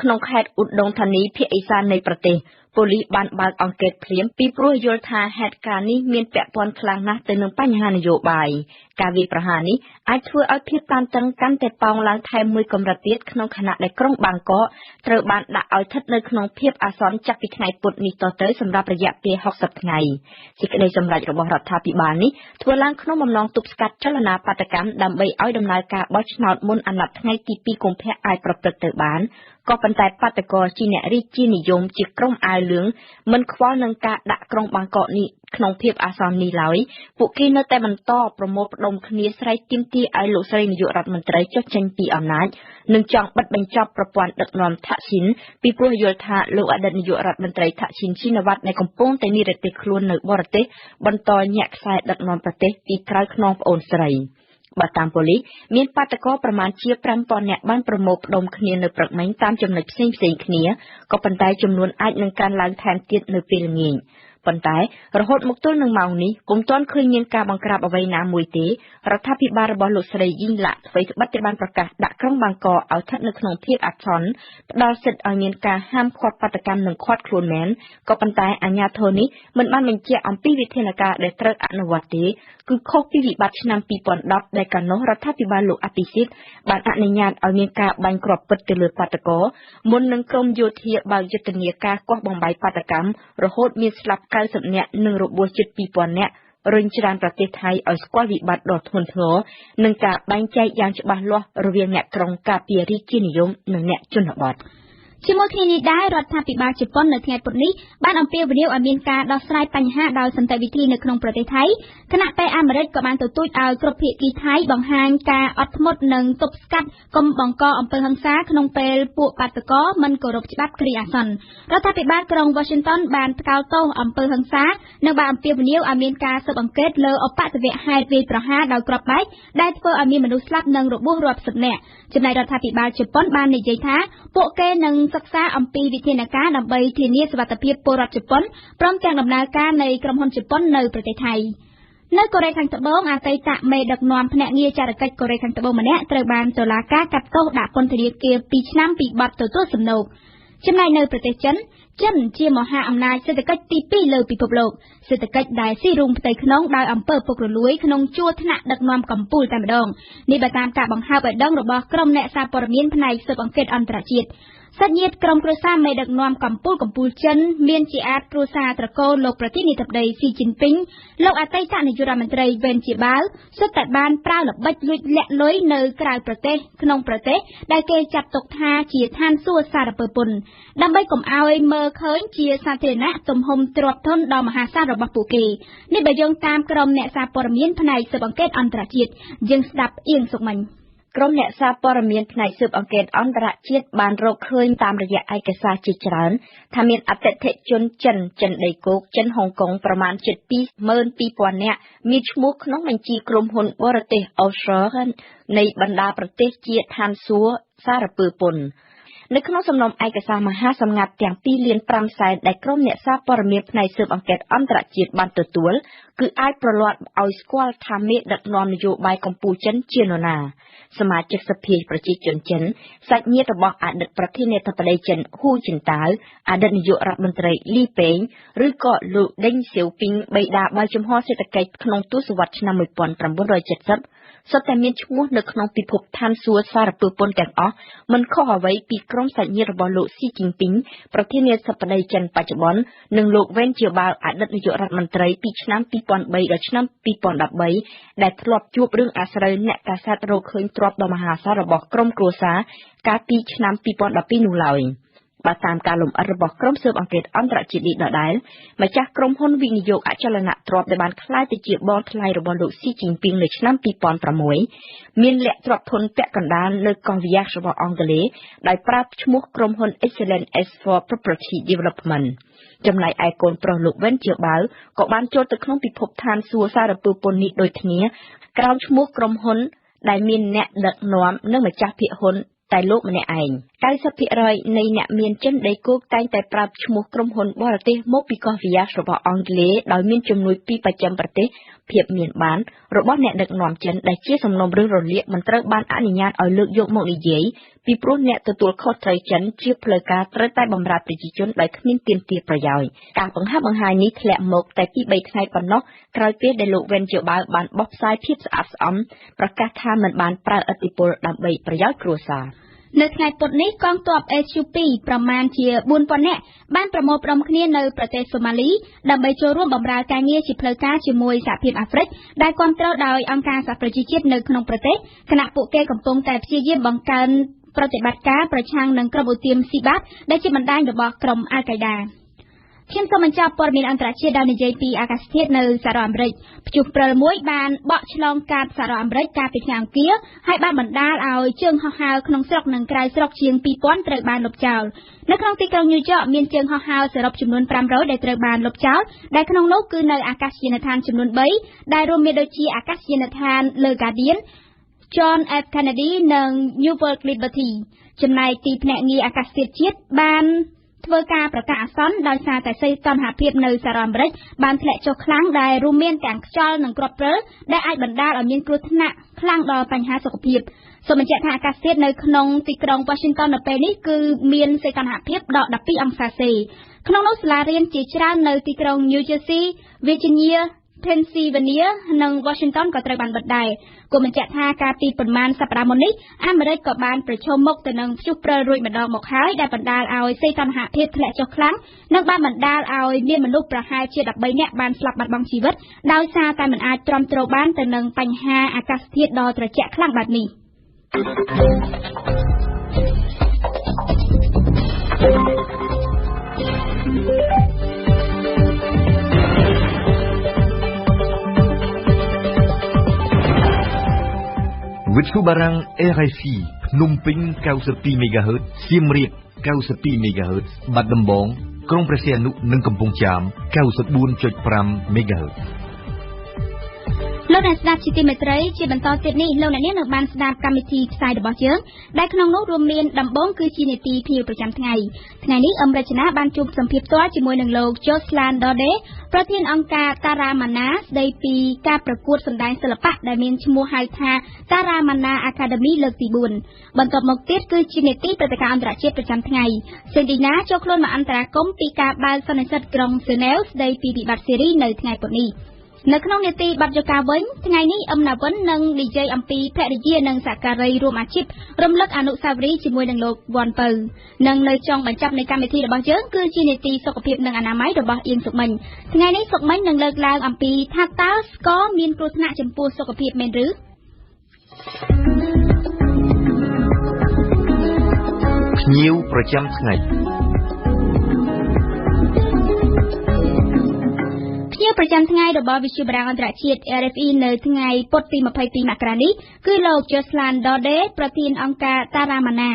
ក្នុងខេត្តឧដុង្គធានីភាគឦសាននៃប្រទេសប៉ូលីសបានបើកអង្កេតភ្លាមពីព្រោះយល់ថាហេតុការណ៍នេះមានពាក់ព័ន្ធខ្លាំងណាស់ទៅនឹងបញ្ហានយោបាយការវាយប្រហារនេះអាចធ្វើឲ្យភាពតានតឹងកាន់តែប៉ោងឡើងថែមមួយកម្រិតទៀតក្នុងខណៈដែលក្រុងបាងកកត្រូវបានដាក់ឲ្យស្ថិតនៅក្នុងភាពអាសន្នចាប់ពីថ្ងៃពុធនេះតទៅសម្រាប់រយៈពេល60ថ្ងៃសេចក្តីសម្រេចរបស់រដ្ឋាភិបាលនេះធ្វើឡើងក្នុងបំណងទប់ស្កាត់ចលនាបាតកម្មដើម្បីឲ្យដំណើរការបោះឆ្នោតមុនអាណត្តិថ្ងៃទី2កុម្ភៈអាចប្រព្រឹត្តទៅបានក៏ប៉ុន្តែបាតកោជាអ្នករាជានិយមជាក្រុមអាវលឿងមិនខ្វល់នឹងការដាក់ក្រុងបាងកកនេះក្នុងភាពអាសន្ននេះឡើយពួកគេនៅតែបន្តប្រមូលផ្ដុំគ្នាស្រែកទាមទារឲ្យលោកស្រីនាយករដ្ឋមន្ត្រីចុះចេញពីអំណាចនិងចង់បិទបញ្ចប់ប្រព័ន្ធដឹកនាំថាក់ស៊ីនពីព្រោះយល់ថាលោកអតីតនាយករដ្ឋមន្ត្រីថាក់ស៊ីនឈីណាវ៉ាត់ដែលកំពុងតែនិរទេសខ្លួននៅបរទេសបន្តញាក់ខ្សែដឹកនាំប្រទេសពីក្រៅខ្នងប្អូនស្រីបើតាមប៉ូលីសមានបាតកោប្រមាណជា 5000 នាក់បានប្រមូលផ្ដុំគ្នានៅព្រឹកមិញតាមចំណុចផ្សេងៗគ្នាក៏ប៉ុន្តែចំនួនអាចនឹងកើនឡើងថែមទៀតនៅពេលល្ងាចប៉ុន្តែរហូតមកទល់នឹងម៉ោងនេះពុំទាន់ឃើញមានការបង្ក្រាបអ្វីណាមួយទេរដ្ឋាភិបាលរបស់លោកស្រីយីងឡាក់អ្វីត្បិតតែបានប្រកាសដាក់ក្រុងបាងកកឲ្យស្ថិតនៅក្នុងភាពអាសន្នផ្ដល់សិទ្ធិឲ្យមានការហាមឃាត់បាតកម្មនិងឃាត់ខ្លួនមែនក៏ប៉ុន្តែអាជ្ញាធរនេះមិនបានបញ្ជាក់អំពីវិធានការដែលត្រូវអនុវត្តទេគឺខុសពីវិបត្តិឆ្នាំ2010ដែលកាលនោះរដ្ឋាភិបាលលោកអភិសិទ្ធបានអនុញ្ញាតឲ្យមានការបាញ់គ្រាប់ពិតទៅលើបាតកោមុននឹងក្រុមយោធាបើកយុទ្ធនាការគាស់បំបាយបាតកម្មរហូតមានស្លាប់90នាក់និងរបួសជិត 2000 នាក់រុញច្រានប្រទេសថៃឲ្យស្គាល់វិបត្តិដ៏ធ្ងន់ធ្ងរនិងការបែងចែកយ៉ាងច្បាស់លាស់រវាងអ្នកក្រុងការពាររាជានិយមនិងអ្នកជនបទជាមួយគ្នានេះដែររដ្ឋាភិបាលជប៉ុននៅថ្ងៃពុធនេះបានអំពាវនាវឲ្យមានការដោះស្រាយបញ្ហាដោយសន្តិវិធីនៅក្នុងប្រទេសថៃខណៈពេលអាមេរិកក៏បានទទូចឲ្យគ្រប់ភាគីថៃបង្ហាញការអត់ធ្មត់និងទប់ស្កាត់កុំបង្កអំពើហិង្សាក្នុងពេលពួកបាតកោមិនគោរពច្បាប់គ្រាអាសន្នរដ្ឋាភិបាលក្រុង Washington បានថ្កោលទោសអំពើហិង្សានិងបានអំពាវនាវឲ្យមានការស៊ើបអង្កេតលើឧបទ្ទវហេតុវាយប្រហារដោយគ្រាប់បែកដែលធ្វើឲ្យមានមនុស្សស្លាប់និងរបួសរាប់សិបនាក់ចំណែករដ្ឋាភិបាលជប៉ុនបាននិយាយថាពួកគេនឹងសិក្សាអំពីវិធានការដើម្បីធានាសុវត្ថិភាពពលរដ្ឋជប៉ុនព្រមទាំងដំណើរការនៃក្រុមហ៊ុនជប៉ុននៅប្រទេសថៃនៅកូរ៉េខាងត្បូងអតីតមេដឹកនាំភ្នាក់ងារចារកិច្ចកូរ៉េខាងត្បូងម្នាក់ត្រូវបានតុលាការកាត់ទោសដាក់ពន្ធនាគារ2ឆ្នាំពីបទទទួលសំណូកចំណែកនៅប្រទេសចិនជាមហាអំណាចសេដ្ឋកិច្ចទី2លើពិភពលោកសេដ្ឋកិច្ចដែលស៊ីរួមផ្ទៃក្នុងដោយអំពើពុករលួយក្នុងជួរថ្នាក់ដឹកនាំកំពូលតែម្ដងនេះបើតាមការបង្ហើបឲ្យដឹងរបស់ក្រុមអ្នកសារព័ត៌មានផ្នែកស៊ើបអង្កេតអន្តរជាតិសាច់ញាតិក្រុមគ្រួសារមេដឹកនាំកំពូលចិនមានជាអាចគ្រួសារត្រកូលលោកប្រធានាធិបតីស៊ីជីនពីងលោកអតីតនាយករដ្ឋមន្ត្រីវេនជាបាវសុទ្ធតែបានប្រើល្បិចលួចលាក់លុយនៅក្រៅប្រទេសក្នុងប្រទេសដែលគេចាត់ទុកថាជាឋានសួគ៌សារពើពន្ធដើម្បីកុំឲ្យមើលឃើញជាសាធារណៈទំហំទ្រព្យធនដ៏មហាសាលរបស់ពួកគេនេះបើយោងតាមក្រុមអ្នកសារព័ត៌មានផ្នែកស៊ើបអង្កេតអន្តរជាតិយើងស្ដាប់អៀងសុកមិញក្រុមអ្នកសារព័ត៌មានផ្នែកស៊ើបអង្កេតអន្តរជាតិបានរកឃើញតាមរយៈឯកសារជាច្រើនថាមានអតិថិជនចិនដីគោកចិនហុងកុងប្រមាណជិត 22,000 នាក់មានឈ្មោះក្នុងបញ្ជីក្រុមហ៊ុនបរទេស offshore នៃបណ្ដាប្រទេសជាឋានសួគ៌សារពើពន្ធនៅក្នុងសំណុំឯកសារមហាសម្ងាត់ទាំង 2.5 លានដែលក្រុមអ្នកសារព័ត៌មានផ្នែកស៊ើបអង្កេតអន្តរជាតិបានទទួលគឺអាចប្រឡត់ឲ្យស្គាល់ថាមេដឹកនាំនយោបាយកម្ពុជាចិនជានរណាសមាជិកសភាប្រជាជនចិនសាច់ញាតិរបស់អតីតប្រធានាធិបតីចិនហ៊ូជីនតាវអតីតនាយករដ្ឋមន្ត្រីលីពេងឬក៏លោកដេងសៀវពីងបិតាបើកចំហសេដ្ឋកិច្ចក្នុងទសវត្សរ៍ឆ្នាំ1970 សុទ្ធតែមានឈ្មោះនៅក្នុងពិភពឋានសួគ៌សារពើពន្ធទាំងអស់មិនខុសអ្វីពីក្រុមសាច់ញាតិរបស់លោកស៊ីជីនពីងប្រធានាធិបតីចិនបច្ចុប្បន្ននិងលោកវេនជាបាល់អតីតនាយករដ្ឋមន្ត្រីពីឆ្នាំ2003ដល់ឆ្នាំ2013ដែលធ្លាប់ជួបរឿងអាស្រូវអ្នកកាសែតរកឃើញទ្រព្យដ៏មហាសាលរបស់ក្រុមគ្រួសារកាលពីឆ្នាំ2012នោះឡើយបើតាមការលំអិតរបស់ក្រុមស៊ើបអង្កេតអន្តរជាតិនេះដដែលម្ចាស់ក្រុមហ៊ុនវិនិយោគអចលនទ្រព្យដែលបានក្លាយទៅជាបងថ្លៃរបស់លោកស៊ីជីនពីងនៅឆ្នាំ2006មានលាក់ទ្រព្យធនពាក់កណ្ដាលនៅកោះ Viach របស់អង់គ្លេសដោយប្រើឈ្មោះក្រុមហ៊ុន Excellent S for Property Development ចំណែកឯកូនប្រុសលោកវិនជាបាល់ក៏បានចូលទៅក្នុងពិភពឋានសួគ៌សារពើពន្ធនេះដូចគ្នាក្រោមឈ្មោះក្រុមហ៊ុនដែលមានអ្នកដឹកនាំនិងម្ចាស់ភាគហ៊ុនតែលោកម្នាក់ឯង 90% នៃអ្នកមានចិនដីគោកតែងតែប្រើឈ្មោះក្រុមហ៊ុនបរទេសមកពីកោះ Viach របស់អង់គ្លេសដោយមានជំនួយពីបស្ចិមប្រទេសភាពមានបានរបស់អ្នកដឹកនាំចិនដែលជាសំណុំរឿងរលាកមិនត្រូវបានអនុញ្ញាតឲ្យលើកយកមកនិយាយពីព្រោះអ្នកទទួលខុសត្រូវចិនជាផ្លូវការត្រូវតែបម្រើប្រជាជនដោយគ្មានទាមទារប្រយោជន៍ការបង្ហាញនេះធ្លាក់មកតែពី3ថ្ងៃប៉ុណ្ណោះក្រោយពេលដែលលោកវេនជាបាល់បានបោះផ្សាយភាពស្អាតស្អំប្រកាសថាមិនបានប្រើឥទ្ធិពលដើម្បីប្រយោជន៍គ្រួសារនៅថ្ងៃពុធនេះកងទ័ព AFP ប្រមាណជា 4,000 នាក់បានប្រមូលផ្តុំគ្នានៅប្រទេសសូម៉ាលីដើម្បីចូលរួមបម្រើការងារជាផ្លូវការជាមួយសហភាពអាហ្វ្រិកដែលគាំទ្រដោយអង្គការសហប្រជាជាតិនៅក្នុងប្រទេសខណៈពួកគេកំពុងតែព្យាយាមបង្កើនប្រតិបត្តិការប្រឆាំងនឹងក្រុមឧទាមស៊ីបាតដែលជាបណ្ដាញរបស់ក្រុមអាល់កៃដាខ្ញុំសូមបញ្ចប់ព័ត៌មានអន្តរជាតិដែលនិយាយពីអាកាសធាតុនៅសហរដ្ឋអាមេរិកព្យុះព្រិលមួយបានបក់ឆ្លងកាត់សហរដ្ឋអាមេរិកកាលពីថ្ងៃអង្គារហើយបានបណ្ដាលឲ្យជើងហោះហើរក្នុងស្រុកនិងក្រៅស្រុកជាង 2000 ត្រូវបានលុបចោលនៅក្នុងទីក្រុងញូវយ៉កមានជើងហោះហើរសរុបចំនួន 500 ដែលត្រូវបានលុបចោលដែលក្នុងនោះគឺនៅអាកាសយានដ្ឋានចំនួន 3 ដែលរួមមានដូចជាអាកាសយានដ្ឋាន Le Guardian John F Kennedy និង Newark Liberty ចំណែកទីភ្នាក់ងារអាកាសធាតុជាតិបានធ្វើការប្រកាសអាសន្នដោយសារតែសីតុណ្ហភាពនៅសហរដ្ឋអាមេរិកបានធ្លាក់ចុះខ្លាំងដែលរួមមានទាំងខ្យល់និងគ្រាប់ព្រិលដែលអាចបណ្ដាលឲ្យមានគ្រោះថ្នាក់ខ្លាំងដល់បញ្ហាសុខភាពសូមបញ្ជាក់ថាអាកាសធាតុនៅក្នុងទីក្រុង Washington នៅពេលនេះគឺមានសីតុណ្ហភាពដក 12 អង្សាសេក្នុងនោះសាលារៀនជាច្រើននៅទីក្រុង New Jersey, Virginia, Pennsylvania និង Washington ក៏ត្រូវបានបិទដែរគួរបញ្ជាក់ថាកាលពីប្រមាណសប្តាហ៍មុននេះអាមេរិកក៏បានប្រឈមមុខទៅនឹងព្យុះព្រិលរួចម្ដងមកហើយដែលបណ្ដាលឲ្យសីតុណ្ហភាពធ្លាក់ចុះខ្លាំងនិងបានបណ្ដាលឲ្យមានមនុស្សប្រហែលជា13នាក់បានស្លាប់បាត់បង់ជីវិតដោយសារតែមិនអាចទ្រាំទ្របានទៅនឹងបញ្ហាអាកាសធាតុដ៏ត្រជាក់ខ្លាំងបែបនេះវិទ្យុបារាំង RFI ភ្នំពេញ 92 MHz សៀមរាប 92 MHz បាត់ដំបងក្រុងព្រះសីហនុនិងកំពង់ចាម 94.5 MHzលោកអ្នកស្ដាប់ជាទីមេត្រីជាបន្តទៀតនេះលោកអ្នកនាងនឹងបានស្ដាប់កម្មវិធីផ្សាយរបស់យើងដែលក្នុងនោះរួមមានដំបូងគឺជានីតិភាវប្រចាំថ្ងៃនេះអមរជនាបានជួបសម្ភាសផ្ទាល់ជាមួយនឹងលោក Joslan Dode ប្រធានអង្គការ Taramana ស្ដីពីការប្រកួតសម្ដែងសិល្បៈដែលមានឈ្មោះហៅថា Taramana Academy លើកទី 4 បន្ទាប់មកទៀតគឺជានីតិព្រឹត្តិការណ៍អន្តរជាតិប្រចាំថ្ងៃសេនឌីណាចូលខ្លួនមកអន្តរាគមន៍ពីការបើកសន្និសីទក្រុង Geneva ស្ដីពីវិបត្តិសេរីនៅថ្ងៃពុធនេះនៅក្នុងនីតិបទយកាវិញថ្ងៃនេះអឹមណាវិននឹងនិយាយអំពីភរិយានិងសហការីរួមអាជីពរំលឹកអនុស្សាវរីយ៍ជាមួយនឹងលោកវ៉ាន់ពៅនិងនៅចុងបញ្ចប់នៃកម្មវិធីរបស់យើងគឺជានីតិសុខភាពនិងអនាម័យរបស់អៀងសុមិញថ្ងៃនេះសុមិញនឹងលើកឡើងអំពីថាតើស្ករមានគ្រោះថ្នាក់ចំពោះសុខភាពមែនឬភ្ញៀវប្រចាំថ្ងៃប្រចាំថ្ងៃរបស់វិទ្យុបារាំងអន្តរជាតិ RFI នៅថ្ងៃពុធទី22មករានេះគឺលោក Joslan Dode ប្រធានអង្គការ Taramana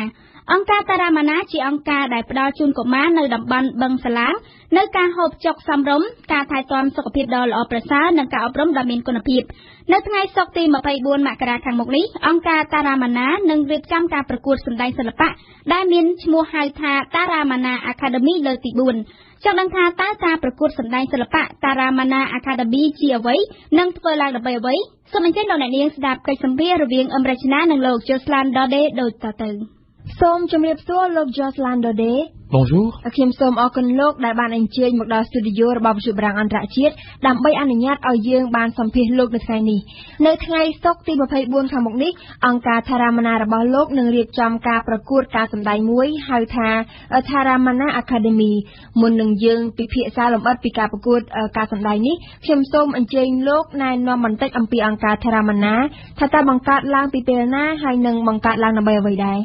អង្គការ Taramana ជាអង្គការដែលផ្ដល់ជូនកុមារនៅតំបន់បឹងសាឡាងនៅការហូបចុកសមរម្យការថែទាំសុខភាពដ៏ល្អប្រសើរនិងការអប់រំដ៏មានគុណភាពនៅថ្ងៃសុក្រទី24មករាខាងមុខនេះអង្គការ Taramana នឹងរៀបចំការប្រកួតសម្ដែងសិល្បៈដែលមានឈ្មោះហៅថា Taramana Academy លើកទី 4 ចង់ដឹងថាតើការប្រកួតសម្ដែងសិល្បៈ Taramana Academy ជាអ្វីនិងធ្វើឡើងដើម្បីអ្វីសូមអញ្ជើញលោកអ្នកនាងស្ដាប់កិច្ចសម្ភាសន៍រវាងអឹមរជនានិងលោក Joslan Dode ដូចតទៅសូមជម្រាបសួរលោក Joslan Dode Bonjour. ខ្ញុំសូមអរគុណលោកដែលបានអញ្ជើញមកដល់ស្ទូឌីយោរបស់វិទ្យុបារាំងអន្តរជាតិដើម្បីអនុញ្ញាតឲ្យយើងបានសម្ភាសន៍លោកនៅថ្ងៃនេះនៅថ្ងៃសុក្រទី24ខាងមុខនេះអង្គការ Tharamana របស់លោកនឹងរៀបចំការប្រកួតការសម្ដែងមួយហៅថា Tharamana Academy មុននឹងយើងពិភាក្សាលម្អិតពីការប្រកួតការសម្ដែងនេះខ្ញុំសូមអញ្ជើញលោកណែនាំបន្តិចអំពីអង្គការ Tharamana ថាតើបង្កើតឡើងពីពេលណាហើយនឹងបង្កើតឡើងដើម្បីអ្វីដែរ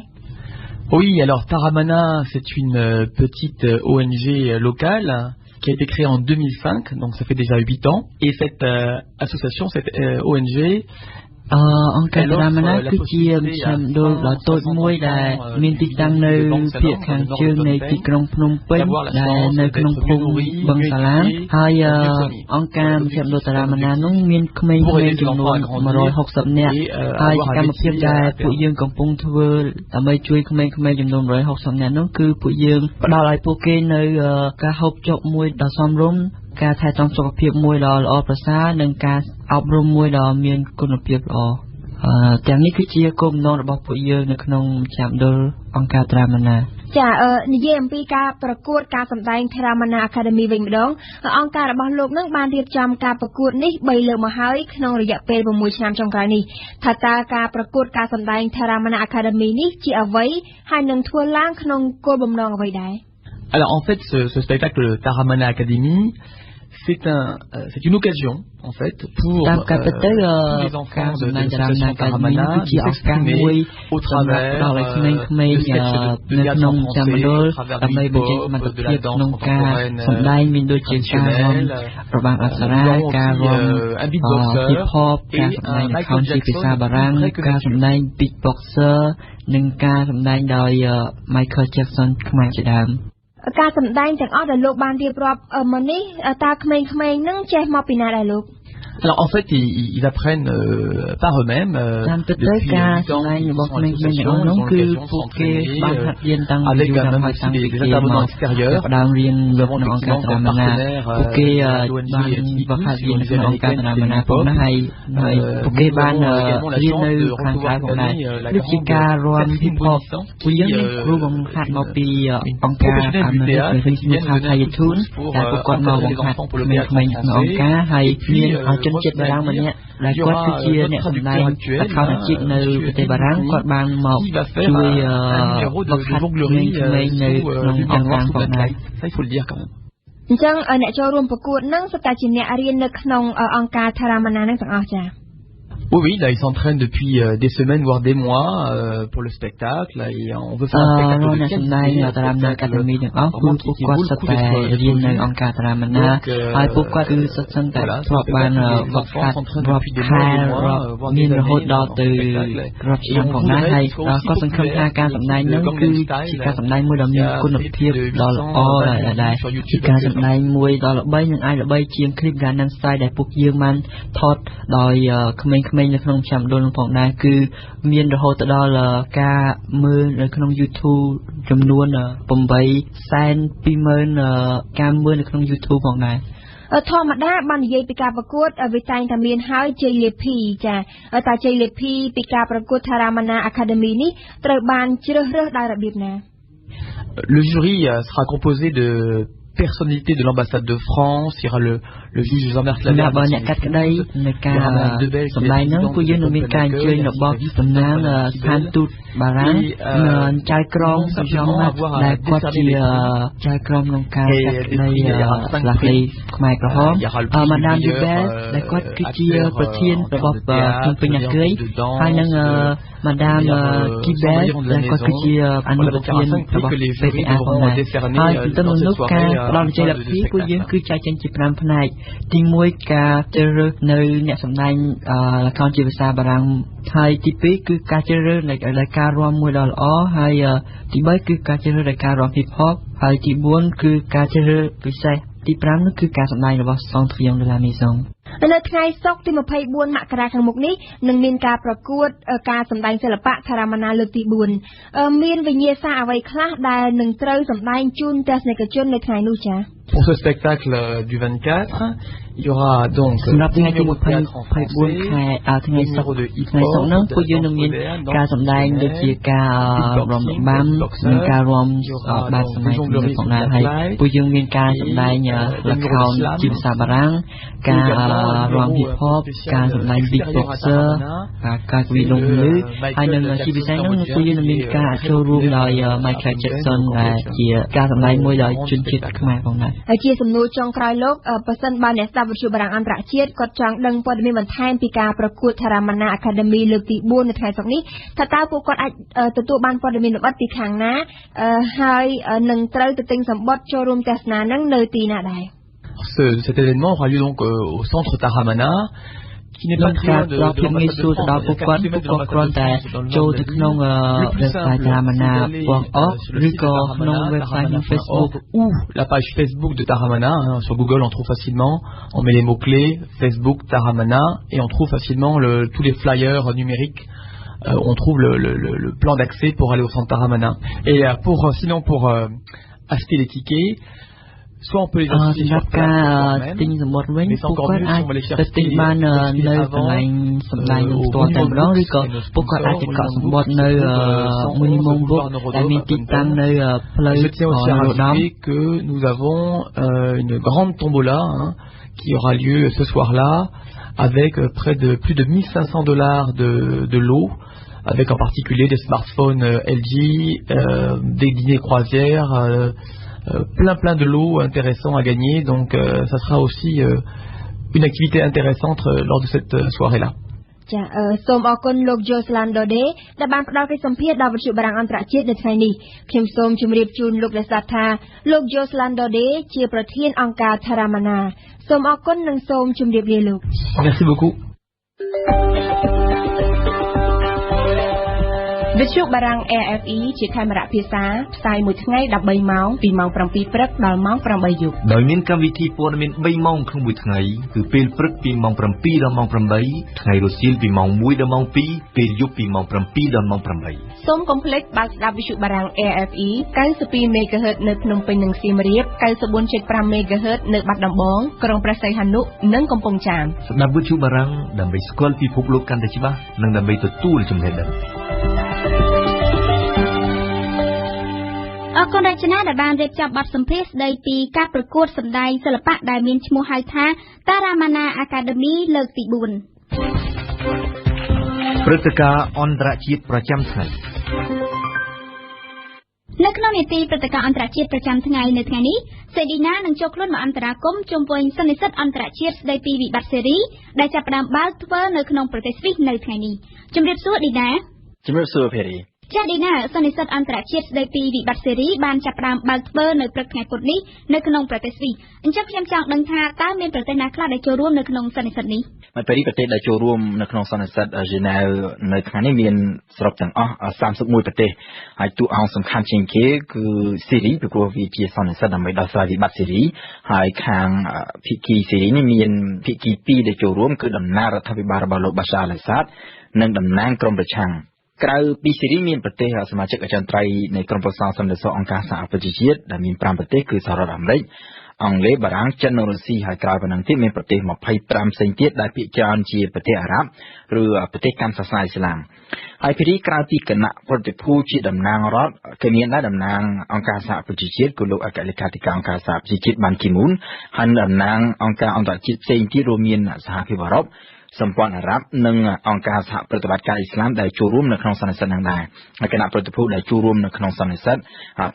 Oui, alors Tharamana, c'est une petite ONG locale qui a été créée en 2005, donc ça fait déjà 8 ans. Et cette association, cette ONG, អង្គការ Tharamana គឺជាមជ្ឈមណ្ឌលដ៏តូចមួយដែលមានទីតាំងនៅភាគខាងជើងនៃទីក្រុងភ្នំពេញដែលនៅក្នុងភូមិបឹងសាឡានហើយអង្គការមជ្ឈមណ្ឌល Tharamana នោះមានក្មេងៗចំនួន160នាក់ហើយសកម្មភាពដែលពួកយើងកំពុងធ្វើដើម្បីជួយក្មេងៗចំនួន160នាក់នោះគឺពួកយើងផ្ដល់ឲ្យពួកគេនៅការហូបចុកមួយដ៏សមរម្យ ការថែទាំសុខភាពមួយដ៏ល្អប្រសើរនិងការអប់រំមួយដ៏មានគុណភាពល្អទាំងនេះគឺជាគោលបំណងរបស់ពួកយើងនៅក្នុងមជ្ឈមណ្ឌលអង្គការ Tharamana ចានិយាយអំពីការប្រកួតការសម្ដែង Tharamana Academy វិញម្ដងអង្គការរបស់លោកនឹងបានរៀបចំការប្រកួតនេះ3លើកមកហើយក្នុងរយៈពេល6ឆ្នាំចុងក្រោយនេះថាតើការប្រកួតការសម្ដែង Tharamana Academy នេះជាអ្វីហើយនឹងធ្វើឡើងក្នុងគោលបំណងអ្វីដែរ Alors en fait, ce spectacle Tharamana Academy, c'est une occasion en fait pour tous les enfants de l'association Tharamana de s'exprimer au travers de sketchs de théâtre en français, à travers l'hip-hop, de la danse contemporaine traditionnelle, un beatboxer et un Michael Jackson très beatboxer និងការសម្ដែងដោយ Michael Jackson ខ្មែរជាដើម ការសម្ដែងទាំងអស់ដែលលោកបានរៀបរាប់មកនេះតើក្មេងៗនឹងចេះមកពីណាដែរលោក Alors en fait, ils apprennent par eux-mêmes depuis 8 ans dans l'association, ils ont l'occasion de s'entraîner avec même aussi des intervenants extérieurs, notamment des partenaires de l'ONG qui ont les américaines qui viennent hip-hop, nous avons la chance de recevoir cette année la grande symbolisante qui est une professionnelle du théâtre qui vient nous donner un coup de pouce pour encadrer les enfants pour le théâtre français, et puis ជនជាតិបារាំងម្នាក់ដែលគាត់គឺជាអ្នកសម្ដែងអក្សរជាតិនៅប្រទេសបារាំងគាត់បានមកជួយបង្ហាត់ក្មេងៗនៅក្នុងអង្គការផងដែរ Ça il faut le dire quand même អញ្ចឹងអ្នកចូលរួមប្រកួតនឹងសុទ្ធតែជាអ្នករៀននៅក្នុងអង្គការ Tharamana នឹងទាំងអស់ចា៎ Oui, là ils s'entraînent depuis des semaines voire des mois pour le spectacle et on veut faire un spectacle de qualité. Tharamana Academy ទាំងអស់គឺពួកគាត់សុទ្ធតែរៀននៅអង្គការ Tharamana ហើយពួកគាត់គឺសុទ្ធតែធ្លាប់បានវឹកហាត់រាប់ខែមានរហូតដល់ទៅរាប់ឆ្នាំផងដែរហើយគាត់សង្ឃឹមថាការសម្ដែងនោះគឺជាការសម្ដែងមួយដ៏មានគុណភាពដ៏ល្អដែរជាការសម្ដែងមួយដ៏ល្បីនិងអាចល្បីជាង clip Gangnam Style ដែលពួកយើងបានថតដោយក្មេងៗនៅក្នុងមជ្ឈមណ្ឌលនោះផងដែរគឺមានរហូតដល់ការមើលនៅក្នុង YouTube ចំនួន 820,000 ការមើលនៅក្នុង YouTube ផងដែរ ធម្មតាបាននិយាយពីការប្រកួតវាតែងតែមានហើយជ័យលាភីចាតើជ័យលាភីពីការប្រកួត Tharamana Academy នេះត្រូវបានជ្រើសរើសដោយរបៀបណា Le jury sera composé de personnalité de l'ambassade de France, il y aura le juge Jean-Marc Laverne, il y aura Madame Debel, qui est la présidente de Barangue, et nous allons avoir à décerner les prix, et des prix, il y aura 5 prix, il y aura le prix Madame Debel, acteur de théâtre, de danse, Madame Kibel, la Coquille, un nouveau film que les jurys devront décerner dans cette soirée. ដល់ជ័យលាភីពួកយើងគឺចែកចេញជា 5 ផ្នែកទី 1 ការជ្រើសរើសនៅអ្នកសម្ដែងល្ខោនជាភាសាបារាំងហើយទី 2 គឺការជ្រើសរើសនៃការរាំមួយដ៏ល្អហើយទី 3 គឺការជ្រើសរើសនៃការរាំ hip hop ហើយទី 4 គឺការជ្រើសរើសពិសេសទី 5 នោះគឺការសម្ដែងរបស់ Song Triangle de la Maison នៅថ្ងៃសុក្រទី24មករាខាងមុខនេះនឹងមានការប្រកួតការសម្ដែងសិល្បៈ Tharamana លើកទី 4 មានវិញ្ញាសាអ្វីខ្លះដែលនឹងត្រូវសម្ដែងជូនទស្សនិកជននៅថ្ងៃនោះចា៎ Pour ce spectacle du 24, il y aura donc un numéro de théâtre en français, un numéro de hip-hop, de la danse moderne, donc il y aura donc des jongleries sur la plage, et le numéro de slam, hip-hop, beatboxer, ការវិលងលើហើយនឹងជាពិសេសនោះគឺយើងមានការចូលរួមដោយ Michael Jackson ដែលជាការសម្ដែងមួយដោយជនជាតិខ្មែរផងដែរ ហើយជាសំណួរចុងក្រោយលោកប្រសិនបើអ្នកស្ដាប់វិទ្យុបារាំងអន្តរជាតិគាត់ចង់ដឹងព័ត៌មានបន្ថែមពីការប្រកួត Taramana Academy លើកទី 4 នៅថ្ងៃសុក្រនេះថាតើពួកគាត់អាចទទួលបានព័ត៌មានលម្អិតពីខាងណាហើយនឹងត្រូវទៅទិញសម្បត្តិចូលរួមទស្សនានឹងនៅទីណាដែរ Cet événement aura lieu donc au centre Taramana qui n'est pas très loin de l'ambassade de France, le website Facebook ou la page Facebook de Taramana. Sur Google, on trouve facilement, on met les mots-clés Facebook, Taramana, et on trouve facilement tous les flyers numériques. On trouve le plan d'accès pour aller au centre Taramana. Et sinon pour acheter les tickets, soit on peut les acheter sur place, mais c'est encore mieux si on va les chercher Je tiens aussi à rajouter que nous avons une grande tombola qui aura lieu ce soir-là avec plus de $1,500 de lots, avec en particulier des smartphones LG, des dîners croisières, plein de lots intéressants à gagner, donc ça sera aussi une activité intéressante lors de cette soirée-là. ចាសូមអរគុណលោក Jocelyn Dode ដែលបានផ្ដល់កិច្ចសម្ភារដល់វិទ្យុបារាំងអន្តរជាតិនៅថ្ងៃនេះខ្ញុំសូមជម្រាបជូនលោកអ្នកស្ដាប់ថាលោក Jocelyn Dode ជាប្រធានអង្គការ Taramana សូមអរគុណនិងសូមជម្រាបលាលោក Merci beaucoup. វិទ្យុបារាំង RFE ជាខេមរៈភាសាផ្សាយមួយថ្ងៃ13ម៉ោងពីម៉ោង 7 ព្រឹកដល់ម៉ោង 8 យប់ ដោយមានកម្មវិធីព័ត៌មាន 3 ម៉ោងក្នុងមួយថ្ងៃគឺពេលព្រឹកពីម៉ោង 7 ដល់ម៉ោង 8 ថ្ងៃរសៀលពីម៉ោង 1 ដល់ម៉ោង 2 ពេលយប់ពីម៉ោង 7 ដល់ម៉ោង 8 សូមកុំភ្លេចបើកស្ដាប់វិទ្យុបារាំង RFE 92 MHz នៅភ្នំពេញនិងសៀមរាប 94.5 MHz នៅបាត់ដំបងក្រុងព្រះសីហនុនិងកំពង់ចាម ស្ដាប់វិទ្យុបារាំងដើម្បីស្គាល់ពិភពលោកកាន់តែច្បាស់និងដើម្បីទទួលចំណេះដឹង អរគុណរចនាដែលបានរៀបចំបទសម្ភាសន៍ស្ដីពីការប្រកួតសម្ដែងសិល្បៈដែលមានឈ្មោះហៅថា Taramana Academy លើកទី 4 ព្រឹត្តិការណ៍អន្តរជាតិប្រចាំថ្ងៃ នៅក្នុងនីតិព្រឹត្តិការណ៍អន្តរជាតិប្រចាំថ្ងៃនៅថ្ងៃនេះសេឌីណានឹងចូលខ្លួនមកអន្តរាគមន៍ជុំវិញសន្និសីទអន្តរជាតិស្ដីពីវិបត្តិសេរីដែលចាប់ផ្ដើមបើកធ្វើនៅក្នុងប្រទេសស្វីសនៅថ្ងៃនេះជំរាបសួរឌីណាជំរាបសួរភេរី ចាឌីណាសន្និសីទអន្តរជាតិស្ដីពីវិបត្តិសេរីបានចាប់ផ្ដើមបើកធ្វើនៅព្រឹកថ្ងៃពុធនេះនៅក្នុងប្រទេសស្វីសអញ្ចឹងខ្ញុំចង់ដឹងថាតើមានប្រទេសណាខ្លះដែលចូលរួមនៅក្នុងសន្និសីទនេះ ប្រទេសដែលចូលរួមនៅក្នុងសន្និសីទ Genève នៅថ្ងៃនេះមានសរុបទាំងអស់ 31 ប្រទេសហើយតួអង្គសំខាន់ជាងគេគឺសេរីព្រោះវាជាសន្និសីទដើម្បីដោះស្រាយវិបត្តិសេរីហើយខាងភាគីសេរីនេះមានភាគី 2 ដែលចូលរួមគឺតំណាងរដ្ឋាភិបាលរបស់លោក Bashar al-Assad និងតំណាងក្រុមប្រឆាំង ក្រៅពីសេរីមានប្រទេសសមាជិកអចិន្ត្រៃយ៍នៃក្រុមប្រឹក្សាសន្តិសុខអង្គការសហប្រជាជាតិដែលមាន 5 ប្រទេសគឺសហរដ្ឋអាមេរិក អង់គ្លេស បារាំង ចិន និងរុស្ស៊ីហើយក្រៅពីនេះទៀតមានប្រទេស 25 ផ្សេងទៀតដែលភាគច្រើនជាប្រទេសអារ៉ាប់ឬប្រទេសកាន់សាសនាអ៊ីស្លាមហើយពីនេះក្រៅពីគណៈប្រតិភូជាតំណាងរដ្ឋក៏មានដែរតំណាងអង្គការសហប្រជាជាតិគឺលោកអគ្គលេខាធិការអង្គការសហប្រជាជាតិបានគីមូនហើយតំណាងអង្គការអន្តរជាតិផ្សេងទៀតរួមមានសហភាពអឺរ៉ុប សម្ព័ន្ធអារ៉ាប់និងអង្គការសហប្រតិបត្តិការអ៊ីស្លាមដែលចូលរួមនៅក្នុងសន្និសីទនឹងដែរហើយគណៈប្រតិភូដែលចូលរួមនៅក្នុងសន្និសីទ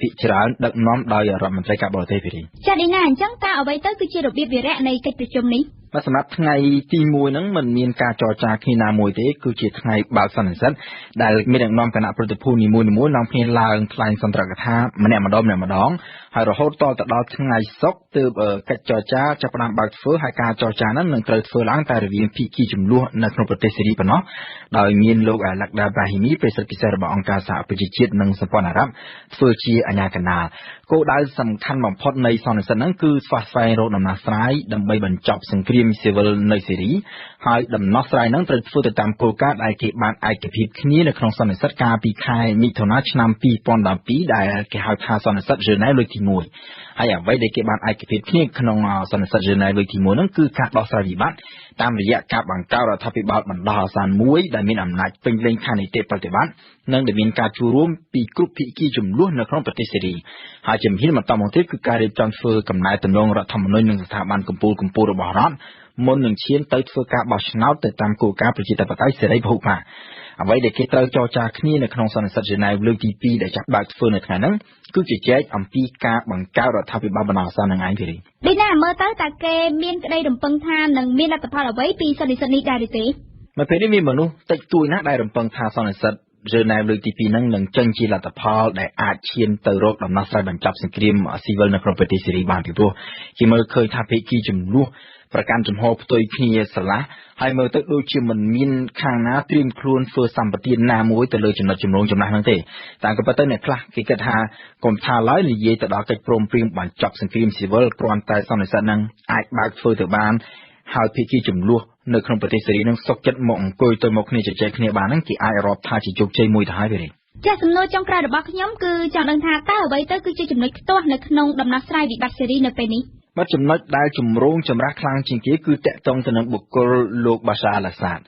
ភាគច្រើនដឹកនាំដោយរដ្ឋមន្ត្រីការបរទេសភារី ចាឌីណាអញ្ចឹងតើអ្វីទៅគឺជារបៀបវារៈនៃកិច្ចប្រជុំនេះ សម្រាប់ថ្ងៃទី 1 ហ្នឹងមិនមានការចរចាគ្នាណាមួយទេគឺជាថ្ងៃបើកសន្និសីទដែលមានដឹកនាំគណៈប្រតិភូនីមួយៗនាំគ្នាឡើងថ្លែងសន្ទរកថាម្នាក់ម្ដងហើយរហូតតទៅដល់ថ្ងៃសុក្រទើបកិច្ចចរចាចាប់ផ្ដើមបើកធ្វើហើយការចរចាហ្នឹងនឹងត្រូវធ្វើឡើងតែរវាងភាគីចំនួននៅក្នុងប្រទេសសេរីប៉ុណ្ណោះដោយមានលោកអាឡាក់ដាបាហ៊ីមីប្រធានពិសេសរបស់អង្គការសហប្រជាជាតិនិងសម្ព័ន្ធអារ៉ាប់ធ្វើជាអាជ្ញាកណ្ដាលគោលដៅសំខាន់បំផុតនៃសន្និសីទហ្នឹងគឺស្វះស្វែងរកដំណោះស្រាយដើម្បីបញ្ចប់សង្គ្រាមស៊ីវិលនៅសេរីហើយដំណោះស្រាយហ្នឹងត្រូវធ្វើទៅតាមគោលការណ៍ដែលគេបានឯកភាពគ្នានៅក្នុងសន្និសីទកាលពីខែមិថុនាឆ្នាំ 2012 ដែលគេហៅថាសន្និសីទ Genève លើកទី 1 ហើយអ្វីដែលគេបានឯកភាពគ្នាក្នុងសន្និសីទ Geneva លើកទី1ហ្នឹងគឺការដោះស្រាយវិបត្តិតាមរយៈការបង្កើតរដ្ឋាភិបាលបណ្ដោះអាសន្នមួយដែលមានអំណាចពេញលេញខាងនីតិប្រតិបត្តិនិងដែលមានការចូលរួមពីគ្រប់ភាគីចំនួននៅក្នុងប្រទេសសេរីហើយជំហានបន្តមកទៀតគឺការរៀបចំធ្វើកំណែទម្រង់រដ្ឋធម្មនុញ្ញនិងស្ថាប័នកម្ពុជារបស់រដ្ឋមុននឹងឈានទៅធ្វើការបោះឆ្នោតទៅតាមគោលការណ៍ប្រជាធិបតេយ្យសេរីពហុបកអ្វីដែលគេត្រូវចរចាគ្នានៅក្នុងសន្និសីទ Geneva លើកទី2ដែលចាប់បើកធ្វើនៅថ្ងៃហ្នឹងគឺជជែកអំពីការបង្កើតរដ្ឋាភិបាលបណ្ដោះអាសន្ននឹងឯងទេនេះណាមើលទៅតើគេមានក្តីរំពឹងថានឹងមានលទ្ធផលអ្វីពីសន្និសីទនេះដែរទេនៅពេលនេះមានមនុស្សតិចតួចណាស់ដែលរំពឹងថាសន្និសីទ Geneva លើកទី2ហ្នឹងនឹងចេញជាលទ្ធផលដែលអាចឈានទៅរកដំណោះស្រាយបញ្ចប់សង្គ្រាមស៊ីវិលនៅក្នុងប្រទេសសេរីបានពីព្រោះគេមើលឃើញថាភាគីចំនួនប្រកាន់ចំហផ្ទុយគ្នាស្រឡះហើយមើលទៅដូចជាមិនមានខាងណាត្រៀមខ្លួនធ្វើសម្បទានណាមួយទៅលើចំណុចចម្រូងចម្រាសហ្នឹងទេតែក៏ប៉ុន្តែអ្នកខ្លះគេគិតថាកុំថាឡើយនិយាយទៅដល់កិច្ចព្រមព្រៀងបញ្ចប់សង្គ្រាមស៊ីវិលគ្រាន់តែសន្និសីទហ្នឹងអាចបើកធ្វើទៅបានហើយភាគីចំនួននៅក្នុងប្រទេសសេរីហ្នឹងសុខចិត្តមកអង្គុយទៅមកគ្នាជជែកគ្នាបានហ្នឹងគេអាចរាប់ថាជាជោគជ័យមួយទៅហើយទេចាសសំណួរចុងក្រោយរបស់ខ្ញុំគឺចង់ដឹងថាតើអ្វីទៅគឺជាចំណុចខ្ទាស់នៅក្នុងដំណោះស្រាយវិបត្តិសេរីនៅពេលនេះបាទចំណុចដែលចម្រូងចម្រាសខ្លាំងជាងគេគឺតាក់ទងទៅនឹងបុគ្គលលោកបាសាអល់អាសាដ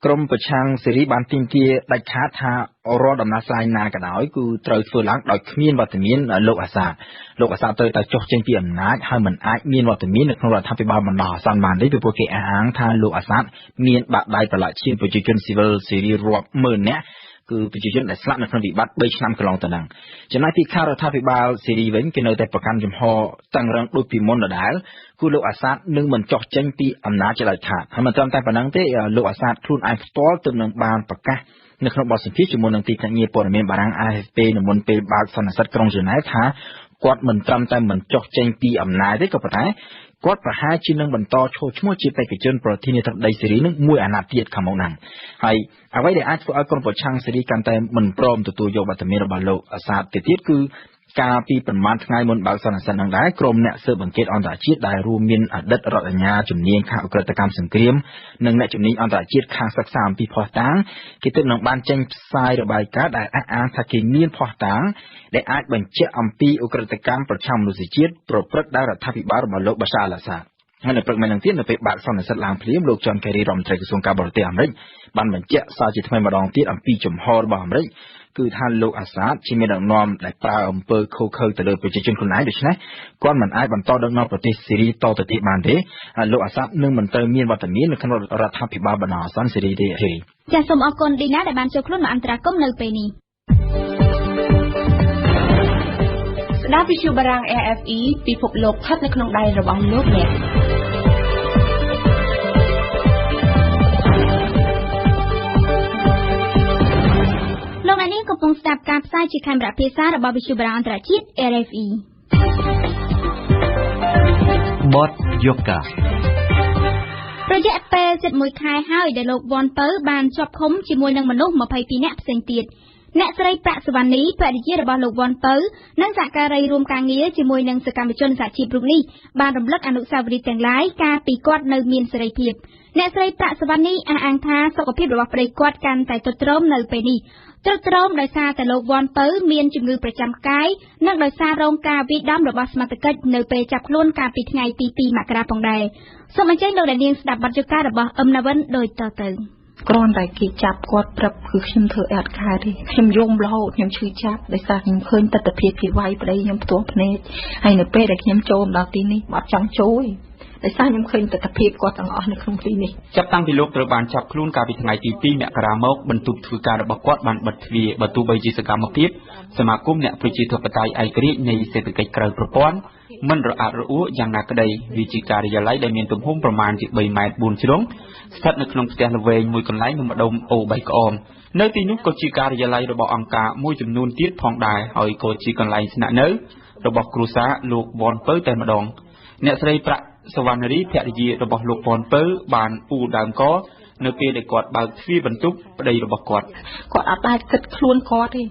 ក្រុមប្រឆាំងសេរីបានទាមទារដាច់ខាតថារាល់ដំណោះស្រាយណាក៏ដោយគឺត្រូវធ្វើឡើងដោយគ្មានវត្តមានលោកអាសាដត្រូវតែចុះចេញពីអំណាចហើយមិនអាចមានវត្តមាននៅក្នុងរដ្ឋាភិបាលបណ្ដោះអាសន្នបានទេពីព្រោះគេអះអាងថាលោកអាសាដមានបាក់ដៃប្រឡាក់ឈាមប្រជាជនស៊ីវិលសេរីរាប់ម៉ឺននាក់គឺប្រជាជនដែលស្លាប់នៅក្នុងវិបត្តិ3ឆ្នាំកន្លងទៅហ្នឹងចំណែកទីខាងរដ្ឋាភិបាលសេរីវិញគេនៅតែប្រកាន់ជំហរតឹងរឹងដូចពីមុនដដែលគឺលោកអាសាដនឹងមិនចោះចេញពីអំណាចជាដាច់ខាតហើយមិនត្រឹមតែប៉ុណ្្នឹងទេលោកអាសាដខ្លួនឯងផ្ទាល់ទើបនឹងបានប្រកាសនៅក្នុងបទសម្ភាសន៍ជាមួយនឹងទីភ្នាក់ងារព័ត៌មានបារាំង AFP នៅមុនពេលបើកសន្និសីទក្រុង Geneva ថាគាត់មិនត្រឹមតែមិនចោះចេញពីអំណាចទេក៏ប៉ុន្តែគាត់ប្រហែលជានឹងបន្តឈរឈ្មោះជាបេក្ខជនប្រធានាធិបតីសេរីនឹងមួយអាណត្តិទៀតខាងមុខហ្នឹងហើយអ្វីដែលអាចធ្វើឲ្យក្រុមប្រឆាំងសេរីកាន់តែមិនព្រមទទួលយកវត្តមានរបស់លោកអាសាដទៅទៀតគឺកាលពីប្រមាណថ្ងៃមុនបើកសន្និសីទហ្នឹងដែរក្រុមអ្នកស៊ើបអង្កេតអន្តរជាតិដែលរួមមានអតីតរដ្ឋអាជ្ញាជំនាញខាងអក្រិតកម្មសង្គ្រាមនិងអ្នកជំនាញអន្តរជាតិខាងសិក្សាអំពីភស្តុតាងគេទើបនឹងបានចេញផ្សាយរបាយការណ៍ដែលអះអាងថាគេមានភស្តុតាងដែលអាចបញ្ជាក់អំពីអក្រិតកម្មប្រឆាំងមនុស្សជាតិប្រព្រឹត្តដោយរដ្ឋាភិបាលរបស់លោកបាសាអល់អាសាដហើយនៅព្រឹកមិញហ្នឹងទៀតនៅពេលបើកសន្និសីទឡើងភ្លាមលោក John Kerry រដ្ឋមន្ត្រីក្រសួងការបរទេសអាមេរិកបានបញ្ជាក់សារជាថ្មីម្ដងទៀតអំពីជំហររបស់អាមេរិកគឺថាលោកអាសាដជាមានដឹកនាំដែលប្រើអំពើឃោរឃៅទៅលើប្រជាជនខ្លួនឯងដូច្នេះគាត់មិនអាចបន្តដឹកនាំប្រទេសសេរីតទៅទៀតបានទេហើយលោកអាសាដនឹងមិនត្រូវមានវត្តមាននៅក្នុងរដ្ឋាភិបាលបណ្ដោះអាសន្នសេរីទេចាសសូមអរគុណឌីណាដែលបានចូលខ្លួនមកអន្តរាគមន៍នៅពេលនេះស្ដាប់វិទ្យុបារាំង RFE ពិភពលោកស្ថិតនៅក្នុងដៃរបស់លោកអ្នកលោកអ្នកនាងកំពុងស្ដាប់ការផ្សាយជាខេមរៈភាសារបស់វិទ្យុបារាំងអន្តរជាតិ RFE បទយូការយៈពេល71ខែហើយដែលលោកវ៉ាន់ពៅបានជាប់ឃុំជាមួយនឹងមនុស្ស22នាក់ផ្សេងទៀតអ្នកស្រីប្រាក់សវណ្ណីភរិយារបស់លោកវ៉ាន់ពៅនិងសហការីរួមការងារជាមួយនឹងសកម្មជនសហជីពរូបនេះបានរំលឹកអនុស្សាវរីយ៍ទាំងឡាយកាលពីគាត់នៅមានសេរីភាពអ្នកស្រីប្រាក់សវណ្ណីអះអាងថាសុខភាពរបស់ប្តីគាត់កាន់តែទ្រុឌទ្រោមនៅពេលនេះទ្រុឌទ្រោមដោយសារតែលោកវ៉ាន់ពៅមានជំងឺប្រចាំកាយនិងដោយសាររងការវាយដំរបស់សមត្ថកិច្ចនៅពេលចាប់ខ្លួនកាលពីថ្ងៃទី2មករាផងដែរសូមអញ្ជើញលោកអ្នកនាងស្ដាប់បទយការបស់អឹមណាវិនដូចតទៅគ្រាន់តែគេចាប់គាត់ព្រឹបគឺខ្ញុំធ្វើអត់កើតទេខ្ញុំយំរហូតខ្ញុំឈឺចាប់ដោយសារខ្ញុំឃើញទស្សនវិជ្ជាគេវាយប្តីខ្ញុំផ្ទាល់ភ្នែកហើយនៅពេលដែលខ្ញុំចូលមកដល់ទីនេះអត់ចង់ជួយដោយសារខ្ញុំឃើញទស្សនវិជ្ជាគាត់ទាំងអស់នៅក្នុងទីនេះចាប់តាំងពីលោកត្រូវបានចាប់ខ្លួនកាលពីថ្ងៃទី2មករាមកបន្ទប់ធ្វើការរបស់គាត់បានបិទទ្វារបើទោះបីជាសកម្មភាពសមាគមអ្នកប្រជាធិបតេយ្យឯករាជ្យនៃសេដ្ឋកិច្ចក្រៅប្រព័ន្ធមិនរអាក់រអួលយ៉ាងណាក្តីវាជាការិយាល័យដែលមានទំហំប្រមាណជា3ម៉ែត្រ4ជ្រុងស្ថិតនៅក្នុងផ្ទះល្វែងមួយកន្លែងនៅម្ដុំអូ3ក្អមនៅទីនោះក៏ជាការិយាល័យរបស់អង្គការមួយចំនួនទៀតផងដែរហើយក៏ជាកន្លែងស្នាក់នៅរបស់គ្រួសារលោកវ៉ាន់ពៅតែម្ដងអ្នកស្រីប្រាក់សវណ្ណរីភរិយារបស់លោកវ៉ាន់ពៅបានអ៊ូដើមកនៅពេលដែលគាត់បើកទ្វារបន្ទប់ប្តីរបស់គាត់អត់ដែលគិតខ្លួនគាត់ទេ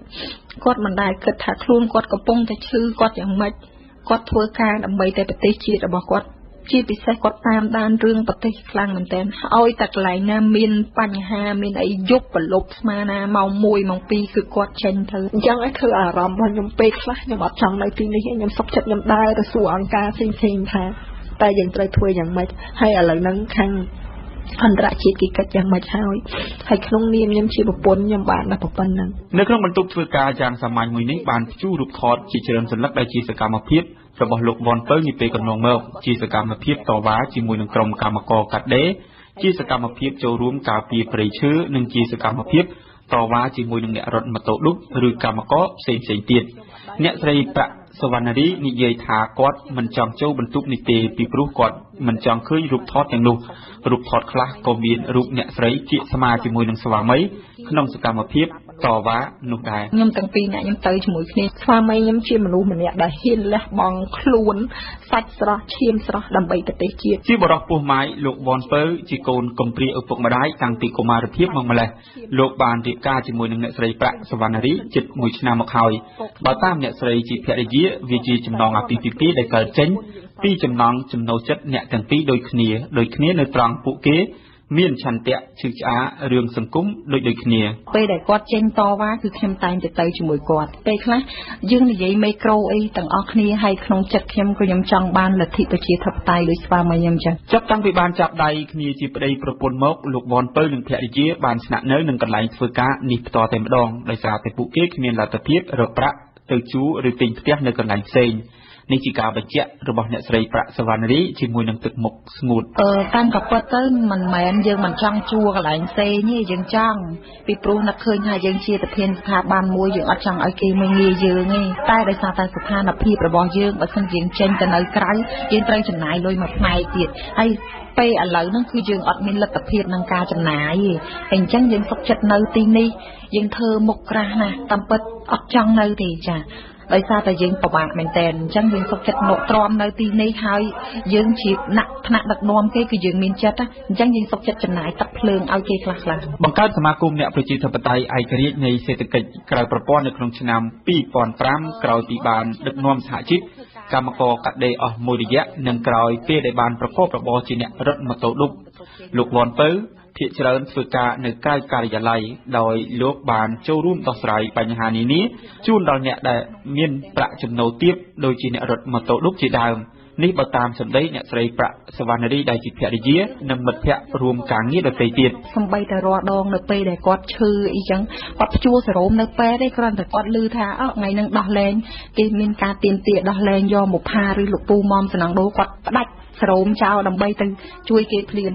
គាត់មិនដែលគិតថាខ្លួនគាត់កំពុងតែឈឺគាត់យ៉ាងម៉េចគាត់ធ្វើការដើម្បីតែប្រទេសជាតិរបស់គាត់ ជាពិសេសគាត់តាមដានរឿងប្រទេសខ្លាំងមែនទែនឲ្យតែកន្លែងណាមានបញ្ហាមានអីយប់ប្រលប់ស្មាណាម៉ោង1ម៉ោង2គឺគាត់ចេញទៅអញ្ចឹងឯងធ្វើអារម្មណ៍របស់ខ្ញុំពេលខ្លះខ្ញុំអត់ចង់នៅទីនេះខ្ញុំសុខចិត្តខ្ញុំដើរទៅសួរអង្គការផ្សេងថាតែយើងត្រូវធ្វើយ៉ាងម៉េចហើយឥឡូវហ្នឹងខាងអន្តរជាតិគេគិតយ៉ាងម៉េចហើយក្នុងនាមខ្ញុំជាប្រពន្ធខ្ញុំបានតែប៉ុណ្្នឹងនៅក្នុងបន្ទប់ធ្វើការយ៉ាងសាមញ្ញមួយនេះបានព្យួររូបថតជាច្រើនសន្លឹកដែលជាសកម្មភាពរបស់លោកវ៉ាន់ពៅនាពេលកន្លងមកជាសកម្មភាពតវ៉ាជាមួយនឹងក្រុមកម្មករកាត់ដេរជាសកម្មភាពចូលរួមការពារព្រៃឈើនិងជាសកម្មភាពតវ៉ាជាមួយនឹងអ្នករត់ម៉ូតូឌុបឬកម្មករផ្សេងទៀតអ្នកស្រីប្រាក់សវណ្ណារីនិយាយថាគាត់មិនចង់ចូលបន្ទប់នេះទេពីព្រោះគាត់មិនចង់ឃើញរូបថតទាំងនោះរូបថតខ្លះក៏មានរូបអ្នកស្រីជាស្មាជាមួយនឹងស្វាមីក្នុងសកម្មភាពតវ៉ានោះដែរខ្ញុំទាំងពីរអ្នកខ្ញុំទៅជាមួយគ្នាស្វាមីខ្ញុំជាមនុស្សម្នាក់ដែលហ៊ានលះបង់ខ្លួនសាច់ស្រស់ឈាមស្រស់ដើម្បីប្រទេសជាតិជាបរិសុទ្ធពោះម៉ាយលោកវ៉ាន់ពៅជាកូនកំព្រាឪពុកម្ដាយតាំងពីកុមារភាពមកម្លេះលោកបានរៀបការជាមួយនឹងអ្នកស្រីប្រាក់សវណ្ណារីជិត1ឆ្នាំមកហើយបើតាមអ្នកស្រីជាភរិយាវាជាចំណងអាពាហ៍ពិពាហ៍ដែលកើតចេញពីចំណងចំណូលចិត្តអ្នកទាំងពីរដូចគ្នានៅត្រង់ពួកគេមានឆន្ទៈឈឺឆ្អាលរឿងសង្គមដូចគ្នាពេលដែលគាត់ចេញតវ៉ាគឺខ្ញុំតែងទៅជាមួយគាត់ពេលខ្លះយើងនិយាយមីក្រូអីទាំងអស់គ្នាហើយក្នុងចិត្តខ្ញុំក៏ខ្ញុំចង់បានលទ្ធិប្រជាធិបតេយ្យដោយស្វាមីខ្ញុំចឹងចាប់តាំងពីបានចាប់ដៃគ្នាជាប្តីប្រពន្ធមកលោកវ៉ាន់ពៅនិងភរិយាបានស្នាក់នៅនឹងកន្លែងធ្វើការនេះផ្ទាល់តែម្ដងដោយសារតែពួកគេគ្មានលទ្ធភាពរកប្រាក់ទៅជួលឬទិញផ្ទះនៅកន្លែងផ្សេងនេះជាការបញ្ជាក់របស់អ្នកស្រីប្រាក់សវណ្ណារីជាមួយនឹងទឹកមុខស្ងួតតាមក៏ពិតទៅមិនមែនយើងមិនចង់ជួកន្លែងផ្សេងទេយើងចង់ពីព្រោះនឹកឃើញថាយើងជាប្រធានស្ថាប័នមួយយើងអត់ចង់ឲ្យគេមើលងាយយើងទេតែដោយសារតែស្ថានភាពរបស់យើងបើមិនយើងចេញទៅនៅក្រៅយើងត្រូវចំណាយលុយមួយផ្នែកទៀតហើយពេលឥឡូវហ្នឹងគឺយើងអត់មានលទ្ធភាពក្នុងការចំណាយទេអញ្ចឹងយើងសុខចិត្តនៅទីនេះយើងធ្វើមុខក្រាស់ណាស់តាមពិតអត់ចង់នៅទេចាដោយសារតែយើងពិបាកមែនតើអញ្ចឹងយើងសុខចិត្តមកទ្រាំនៅទីនេះហើយយើងជាថ្នាក់ដឹកនាំគេគឺយើងមានចិត្តអញ្ចឹងយើងសុខចិត្តចំណាយទឹកភ្លើងឲ្យគេខ្លះបង្កើតសមាគមអ្នកប្រជាធិបតេយ្យឯករាជ្យនៃសេដ្ឋកិច្ចក្រៅប្រព័ន្ធនៅក្នុងឆ្នាំ2005ក្រោយពីបានដឹកនាំសហជីពកម្មករកាត់ដេរអស់មួយរយៈនិងក្រោយពេលដែលបានប្រកបរបរជាអ្នករត់ម៉ូតូឌុបលោកវ៉ាន់ពៅភាគច្រើនធ្វើការនៅក្រៅការិយាល័យដោយលោកបានចូលរួមដោះស្រាយបញ្ហានានាជូនដល់អ្នកដែលមានប្រាក់ចំណូលទាបដូចជាអ្នករត់ម៉ូតូឌុបជាដើមនេះបើតាមសម្ដីអ្នកស្រីប្រាក់សវណ្ណារីដែលជាភរិយានិងមិត្តភ័ក្តិរួមការងារដទៃទៀតសំបីតែរាល់ដងនៅពេលដែលគាត់ឈឺអីចឹងគាត់ព្យួរសេរ៉ូមនៅពេទ្យទេគ្រាន់តែគាត់ឮថាថ្ងៃហ្នឹងដោះលែងគេមានការទៀមទាដោះលែងយកមកផាឬលោកពូមុំសំណងដូគាត់ផ្ដាច់សេរ៉ូមចោលដើម្បីទៅជួយគេភ្លាម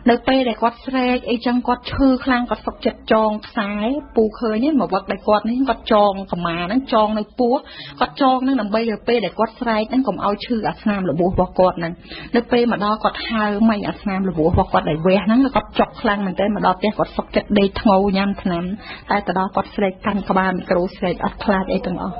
នៅពេលដែលគាត់ស្រែកអីចឹងគាត់ឈឺខ្លាំងគាត់សុកចិត្តចងខ្សែពូឃើញមកវឹកដែលគាត់នេះគាត់ចងកម្មាហ្នឹងចងនៅពោះគាត់ចងហ្នឹងដើម្បីទៅពេលដែលគាត់ស្រែកហ្នឹងកុំឲ្យឈឺអាស្នាមរបួសរបស់គាត់ហ្នឹងនៅពេលមកដល់គាត់ហើមិនអាស្នាមរបួសរបស់គាត់ដែលវះហ្នឹងគាត់ចុកខ្លាំងមែនតើមកដល់ផ្ទះគាត់សុកចិត្តដេកធ្ងោញ៉ាំថ្នាំតែទៅដល់គាត់ស្រែកកាន់ក្បាលមីក្រូស្រែកអត់ខ្លាចអីទាំងអស់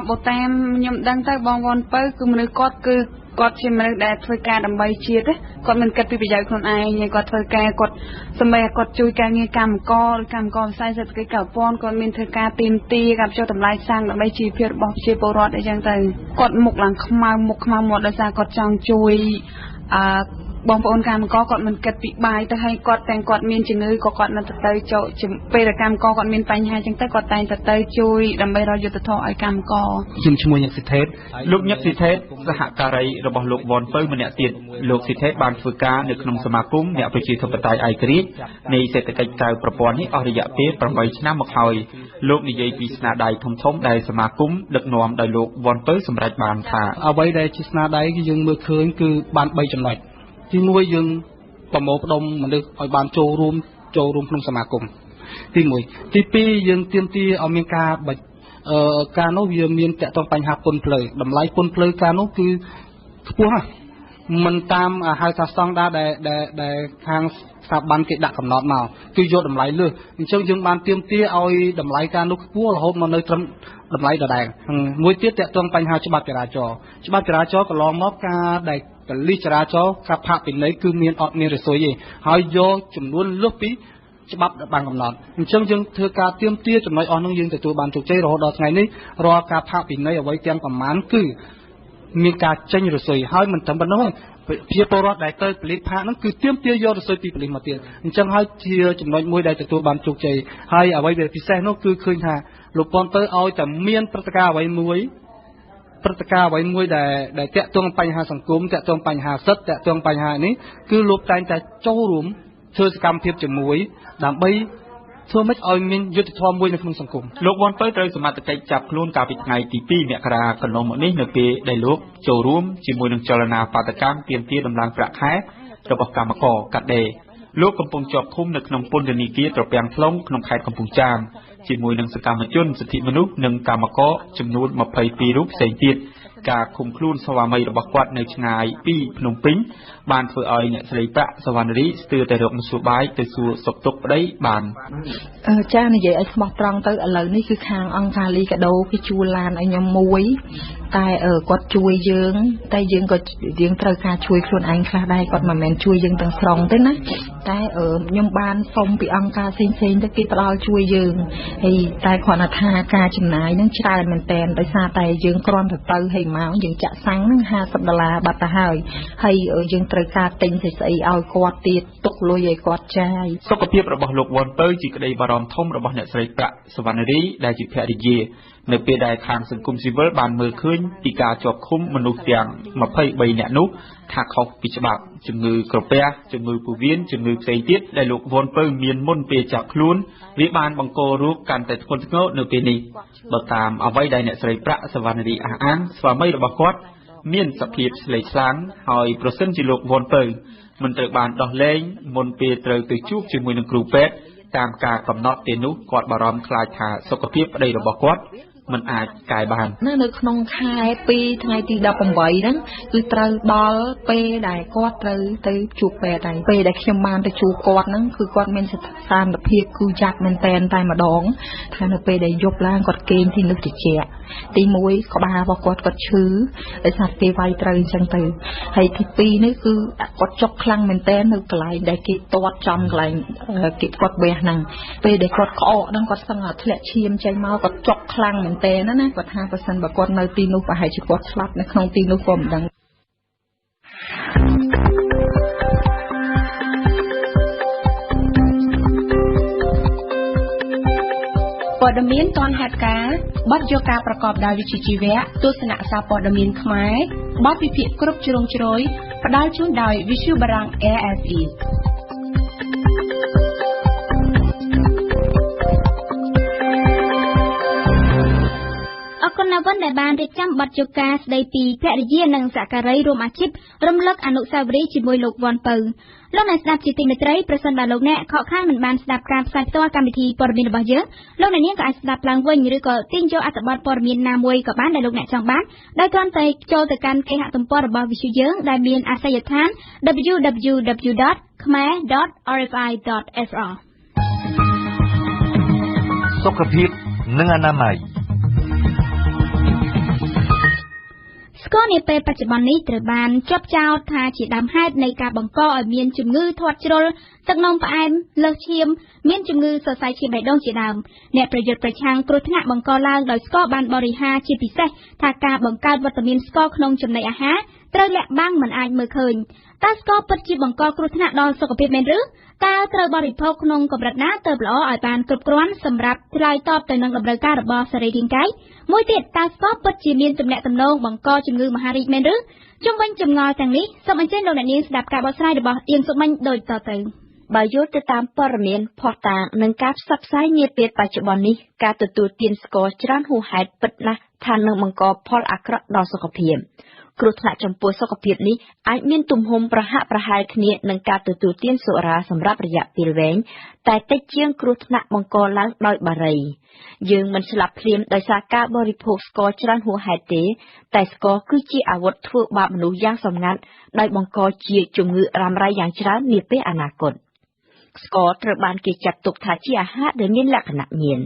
បើតាមខ្ញុំដឹងទៅបងវ៉ាន់ពៅគឺមនុស្សគាត់គឺគាត់ជាមនុស្សដែលធ្វើការដើម្បីជាតិគាត់មិនគិតពីប្រយោជន៍ខ្លួនឯងទេគាត់ធ្វើការគាត់សម្រាប់គាត់ជួយការងារកម្មករឬកម្មករវិស័យសេដ្ឋកិច្ចក្រៅប្រព័ន្ធគាត់មានធ្វើការទៀមទាការចុះតម្លៃសាំងដើម្បីជីវភាពរបស់ប្រជាពលរដ្ឋអីចឹងទៅគាត់មុខឡើងខ្មៅមុខខ្មៅមាត់ដោយសារគាត់ចង់ជួយបងប្អូនកម្មករគាត់មិនគិតពីបាយទៅឲ្យគាត់ទាំងគាត់មានជំងឺក៏គាត់នៅទៅចូលពេលកម្មករគាត់មានបញ្ហាចឹងទៅគាត់តែងទៅជួយដើម្បីរកយុត្តិធម៌ឲ្យកម្មករជំនួយញឹកសិទ្ធិលោកញឹកសិទ្ធិសហការីរបស់លោកវ៉ាន់ពៅម្នាក់ទៀតលោកសិទ្ធិបានធ្វើការនៅក្នុងសមាគមអ្នកប្រជាធិបតេយ្យឯករាជ្យនៃសេដ្ឋកិច្ចក្រៅប្រព័ន្ធនេះអស់រយៈពេល8ឆ្នាំមកហើយលោកនិយាយពីស្នាដៃធំៗដែលសមាគមដឹកនាំដោយលោកវ៉ាន់ពៅសម្រេចបានថាអ្វីដែលជាស្នាដៃគឺយើងមើលឃើញគឺបាន3ចំណុចទី1យើងប្រមូលផ្ដុំមនុស្សឲ្យបានចូលរួមក្នុងសមាគមទី1ទី2យើងទាមទារឲ្យមានការការនោះវាមានតកតងបញ្ហាពន្ធផ្លូវតម្លៃពន្ធផ្លូវការនោះគឺខ្ពស់ណាស់មិនតាមហៅថាស្តង់ដារដែលខាងស្ថាប័នគេដាក់កំណត់មកគឺយកតម្លៃលើសអញ្ចឹងយើងបានទាមទារឲ្យតម្លៃការនោះខ្ពស់រហូតមកនៅត្រឹមតម្លៃដដែលមួយទៀតតកតងបញ្ហាច្បាប់ចរាចរណ៍កន្លងមកការដែលបលិសចរាចរណ៍ការផាកពិន័យគឺមានអត់មានរសួយទេហើយយកចំនួនលើសពីច្បាប់ដែលបានកំណត់អញ្ចឹងយើងធ្វើការទាមទារចំណុចអស់នោះយើងទទួលបានជោគជ័យរហូតដល់ថ្ងៃនេះរាល់ការផាកពិន័យអ្វីទាំងប្រមាណគឺ មានការចេញរស័យហើយមិនត្រឹមប៉ុណ្ណោះជាពលរដ្ឋដែលទៅផលិតផាកហ្នឹងគឺទាមទារយករស័យពីប៉ូលីសមកទៀតអញ្ចឹងហើយជាចំណុចមួយដែលទទួលបានជោគជ័យហើយអ្វីដែលពិសេសនោះគឺឃើញថាលោកប៉ុនពៅឲ្យតែមានព្រឹត្តិការណ៍អ្វីមួយដែលតាក់ទងបញ្ហាសង្គមតាក់ទងបញ្ហាសិទ្ធិតាក់ទងបញ្ហានេះគឺលោកតែងតែចូលរួមធ្វើសកម្មភាពជាមួយដើម្បីធ្វើម៉េចឲ្យមានយុត្តិធម៌មួយនៅក្នុងសង្គម លោកវ៉ាន់ពៅត្រូវសមត្ថកិច្ចចាប់ខ្លួនកាលពីថ្ងៃទី 2 មករាកន្លងមកនេះនៅពេលដែលលោកចូលរួមជាមួយនឹងចលនាបាតកម្មទាមទារដំឡើងប្រាក់ខែរបស់កម្មករកាត់ដេរលោកកំពុងជាប់ឃុំនៅក្នុងពន្ធនាគារត្រពាំង ខ្លុងក្នុងខេត្តកំពង់ចាមជាមួយនឹងសកម្មជនសិទ្ធិមនុស្សនិងកម្មករចំនួន 22 រូបផ្សេងទៀតការឃុំខ្លួនស្វាមីរបស់គាត់នៅឆ្ងាយពីភ្នំពេញបានធ្វើឲ្យអ្នកស្រីប្រាក់សវណ្ណរីស្ទើរតែរកមធ្យោបាយទៅសួរសុខទុក្ខប្តីបានចានិយាយឲ្យស្មោះត្រង់ទៅឥឡូវនេះគឺខាងអង្គការលីកាដូគេជួលឡានឲ្យខ្ញុំមួយតែគាត់ជួយយើងតែយើងក៏យើងត្រូវការជួយខ្លួនឯងខ្លះដែរគាត់មិនមែនជួយយើងទាំងស្រុងទេណាតែខ្ញុំបានសុំពីអង្គការផ្សេងៗទៅគេផ្ដល់ជួយយើងហើយតែគ្រាន់តែថាការចំណាយនឹងច្រើនមែនតើដោយសារតែយើងគ្រាន់តែទៅហើយមកយើងចាក់សាំងនឹង$50បាត់ទៅហើយយើងត្រូវការទិញស្អីឲ្យគាត់ទៀតទុកលុយឲ្យគាត់ចាយសុខភាពរបស់លោកវ៉ាន់ពៅជាក្តីបារម្ភធំរបស់អ្នកស្រីប្រាក់សវណ្ណរីដែលជាភរិយានៅពេលដែលខាងសង្គមស៊ីវិលបានមើលឃើញពីការជាប់ឃុំមនុស្សទាំង23នាក់នោះថាខុសពីច្បាប់ជំងឺក្រពះជំងឺពោះវៀនជំងឺផ្សេងទៀតដែលលោកវ៉ាន់ពៅមានមុនពេលចាប់ខ្លួនវាបានបង្ករោគកាន់តែធ្ងន់ធ្ងរនៅពេលនេះបើតាមអ្វីដែលអ្នកស្រីប្រាក់សវណ្ណរីអះអាងស្វាមីរបស់គាត់មានសភាពស្លេកស្លាំងហើយប្រសិនជាលោកវ៉ាន់ពៅមិនត្រូវបានដោះលែងមុនពេលត្រូវទៅជួបជាមួយនឹងគ្រូពេទ្យតាមការកំណត់ទេនោះគាត់បារម្ភខ្លាចថាសុខភាពប្តីរបស់គាត់មិនអាចកែបាននៅក្នុងខែ2ថ្ងៃទី18ហ្នឹងគឺត្រូវដល់ពេលដែលគាត់ត្រូវទៅជួបពេទ្យហើយពេលដែលខ្ញុំបានទៅជួបគាត់ហ្នឹងគឺគាត់មានស្ថានភាពគឺយ៉ាប់មែនតែម្ដងថានៅពេលដែលយប់ឡើងគាត់គេងទីនោះតិចទី1ក្បាលរបស់គាត់ឈឺដោយសារគេវាយត្រូវអញ្ចឹងទៅហើយទី2នេះគឺគាត់ចុកខ្លាំងមែនតែនៅកន្លែងដែលគេទាត់ចំកន្លែងគេគាត់វះហ្នឹងពេលដែលគាត់ក្អកហ្នឹងគាត់សឹងធ្លាក់ឈាមចេញមកគាត់ចុកខ្លាំងមែនតែណាគាត់ថាបើសិនបើគាត់នៅទីនោះប្រហែលជាគាត់ស្លាប់នៅក្នុងទីនោះក៏មិនដឹងព័ត៌មានទាន់ហេតុការណ៍បទយកការប្រកបដោយវិជ្ជាជីវៈទស្សនៈសារព័ត៌មានខ្មែរបទវិភាគគ្រប់ជ្រុងជ្រោយផ្ដល់ជូនដោយ Visu Barang ASEអគុណវណ្ណដែលបានរៀបចំបទជការស្ដីពីភរិយានិងសហការីរួមអាជីពរំលឹកអនុស្សាវរីយ៍ជាមួយលោកវ៉ាន់ពៅលោកអ្នកស្ដាប់ជាទីមេត្រីប្រសិនបើលោកអ្នកខកខានមិនបានស្ដាប់ការផ្សាយផ្ទាល់កម្មវិធីព័ត៌មានរបស់យើងលោកអ្នកនាងក៏អាចស្ដាប់ឡើងវិញឬក៏ទាញយកអត្ថបទព័ត៌មានណាមួយក៏បានដែលលោកអ្នកចង់បានដោយគ្រាន់តែចូលទៅកាន់គេហទំព័ររបស់វិទ្យុយើងដែលមានអាសយដ្ឋាន www.khmer.rfi.fr សុខភាពនិងអនាម័យស្គរនាពេលបច្ចុប្បន្ននេះត្រូវបានជាប់ចោទថាជាដើមហេតុនៃការបង្កឲ្យមានជំងឺធាត់ជ្រុលទឹកនោមផ្អែមលើសឈាមមានជំងឺសរសៃឈាមបេះដូងជាដើមអ្នកប្រយុទ្ធប្រឆាំងគ្រោះថ្នាក់បង្កឡើងដោយស្គរបានបរិហាជាពិសេសថាការបង្កើតវត្តមានស្គរក្នុងចំណីអាហារត្រូវលាក់បាំងមិនអាចមើលឃើញតើស្គរពិតជាបង្កគ្រោះថ្នាក់ដល់សុខភាពមែនឬតើត្រូវបរិភោគក្នុងកម្រិតណាទើបល្អឲ្យបានគ្រប់គ្រាន់សម្រាប់ឆ្លើយតបទៅនឹងតម្រូវការរបស់សរីរាង្គកាយមួយទៀតតើស្គរពិតជាមានទំនាក់ទំនងបង្កជំងឺមហារីកមែនឬជុំវិញចម្ងល់ទាំងនេះសូមអញ្ជើញលោកអ្នកនាងស្ដាប់ការបកស្រាយរបស់អៀងសុមិញដូចតទៅបើយល់ទៅតាមព័ត៌មានភស្តុតាងនិងការផ្សព្វផ្សាយនាពេលបច្ចុប្បន្ននេះការទទួលទានស្ករច្រើនហួសហេតុពិតណាស់ថានឹងបង្កផលអាក្រក់ដល់សុខភាពគ្រោះថ្នាក់ចំពោះសុខភាពនេះអាចមានទំហំប្រហាក់ប្រហែលគ្នានឹងការទទួលទានសុរាសម្រាប់រយៈពេលវែងតែតិចជាងគ្រោះថ្នាក់បង្កឡើងដោយបារីយើងមិនស្លាប់ភ្លាមដោយសារការបរិភោគស្ករច្រើនហួសហេតុទេតែស្ករគឺជាអាវុធធ្វើបាបមនុស្សយ៉ាងសម្ងាត់ដោយបង្កជាជំងឺរ៉ាំរ៉ៃយ៉ាងច្រើននាពេលអនាគតស្ករត្រូវបានគេចាត់ទុកថាជាអាហារដែលមានលក្ខណៈញៀន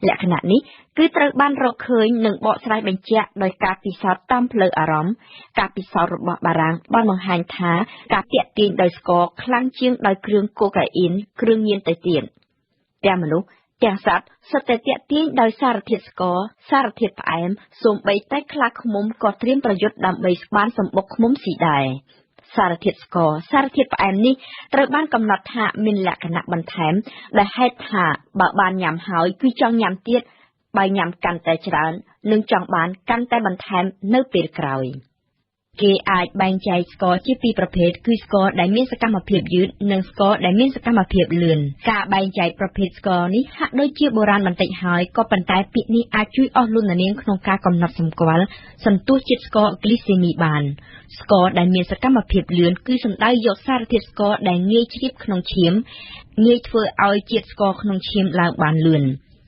លក្ខណៈនេះគឺត្រូវបានរកឃើញនិងបកស្រាយបញ្ជាក់ដោយការពិសោធន៍តាមផ្លូវអារម្មណ៍ការពិសោធន៍របស់បារាំងបានបង្ហាញថាការទាក់ទាញដោយស្ករខ្លាំងជាងដោយគ្រឿងកូកាអ៊ីនគ្រឿងញៀនទៅទៀតទាំងមនុស្ស ទាំងសត្វសុទ្ធតែទាក់ទាញដោយសារធាតុស្ករសារធាតុផ្អែមសូម្បីតែខ្លាឃ្មុំក៏ត្រៀមប្រយុទ្ធដើម្បីបានសម្បុកឃ្មុំស៊ីដែរសារធាតុស្ករសារធាតុផ្អែមនេះត្រូវបានកំណត់ថាមានលក្ខណៈបន្ថែមដែលហេតុថាបើបានញ៉ាំហើយគឺចង់ញ៉ាំទៀតបើញ៉ាំកាន់តែច្រើននឹងចង់បានកាន់តែបន្ថែមនៅពេលក្រោយគេអាចបែងចែកស្ករជាពីរប្រភេទគឺស្ករដែលមានសកម្មភាពយឺតនិងស្ករដែលមានសកម្មភាពលឿនការបែងចែកប្រភេទស្ករនេះហាក់ដូចជាបុរាណបន្តិចហើយក៏ប៉ុន្តែពាក្យនេះអាចជួយអស់លុននាងក្នុងការកំណត់សម្គាល់សន្ទុះជាតិស្ករហ្គ្លីសេមីបានស្ករដែលមានសកម្មភាពលឿនគឺសំដៅយកសារធាតុស្ករដែលងាយជ្រាបក្នុងឈាមងាយធ្វើឲ្យជាតិស្ករក្នុងឈាមឡើងបានលឿន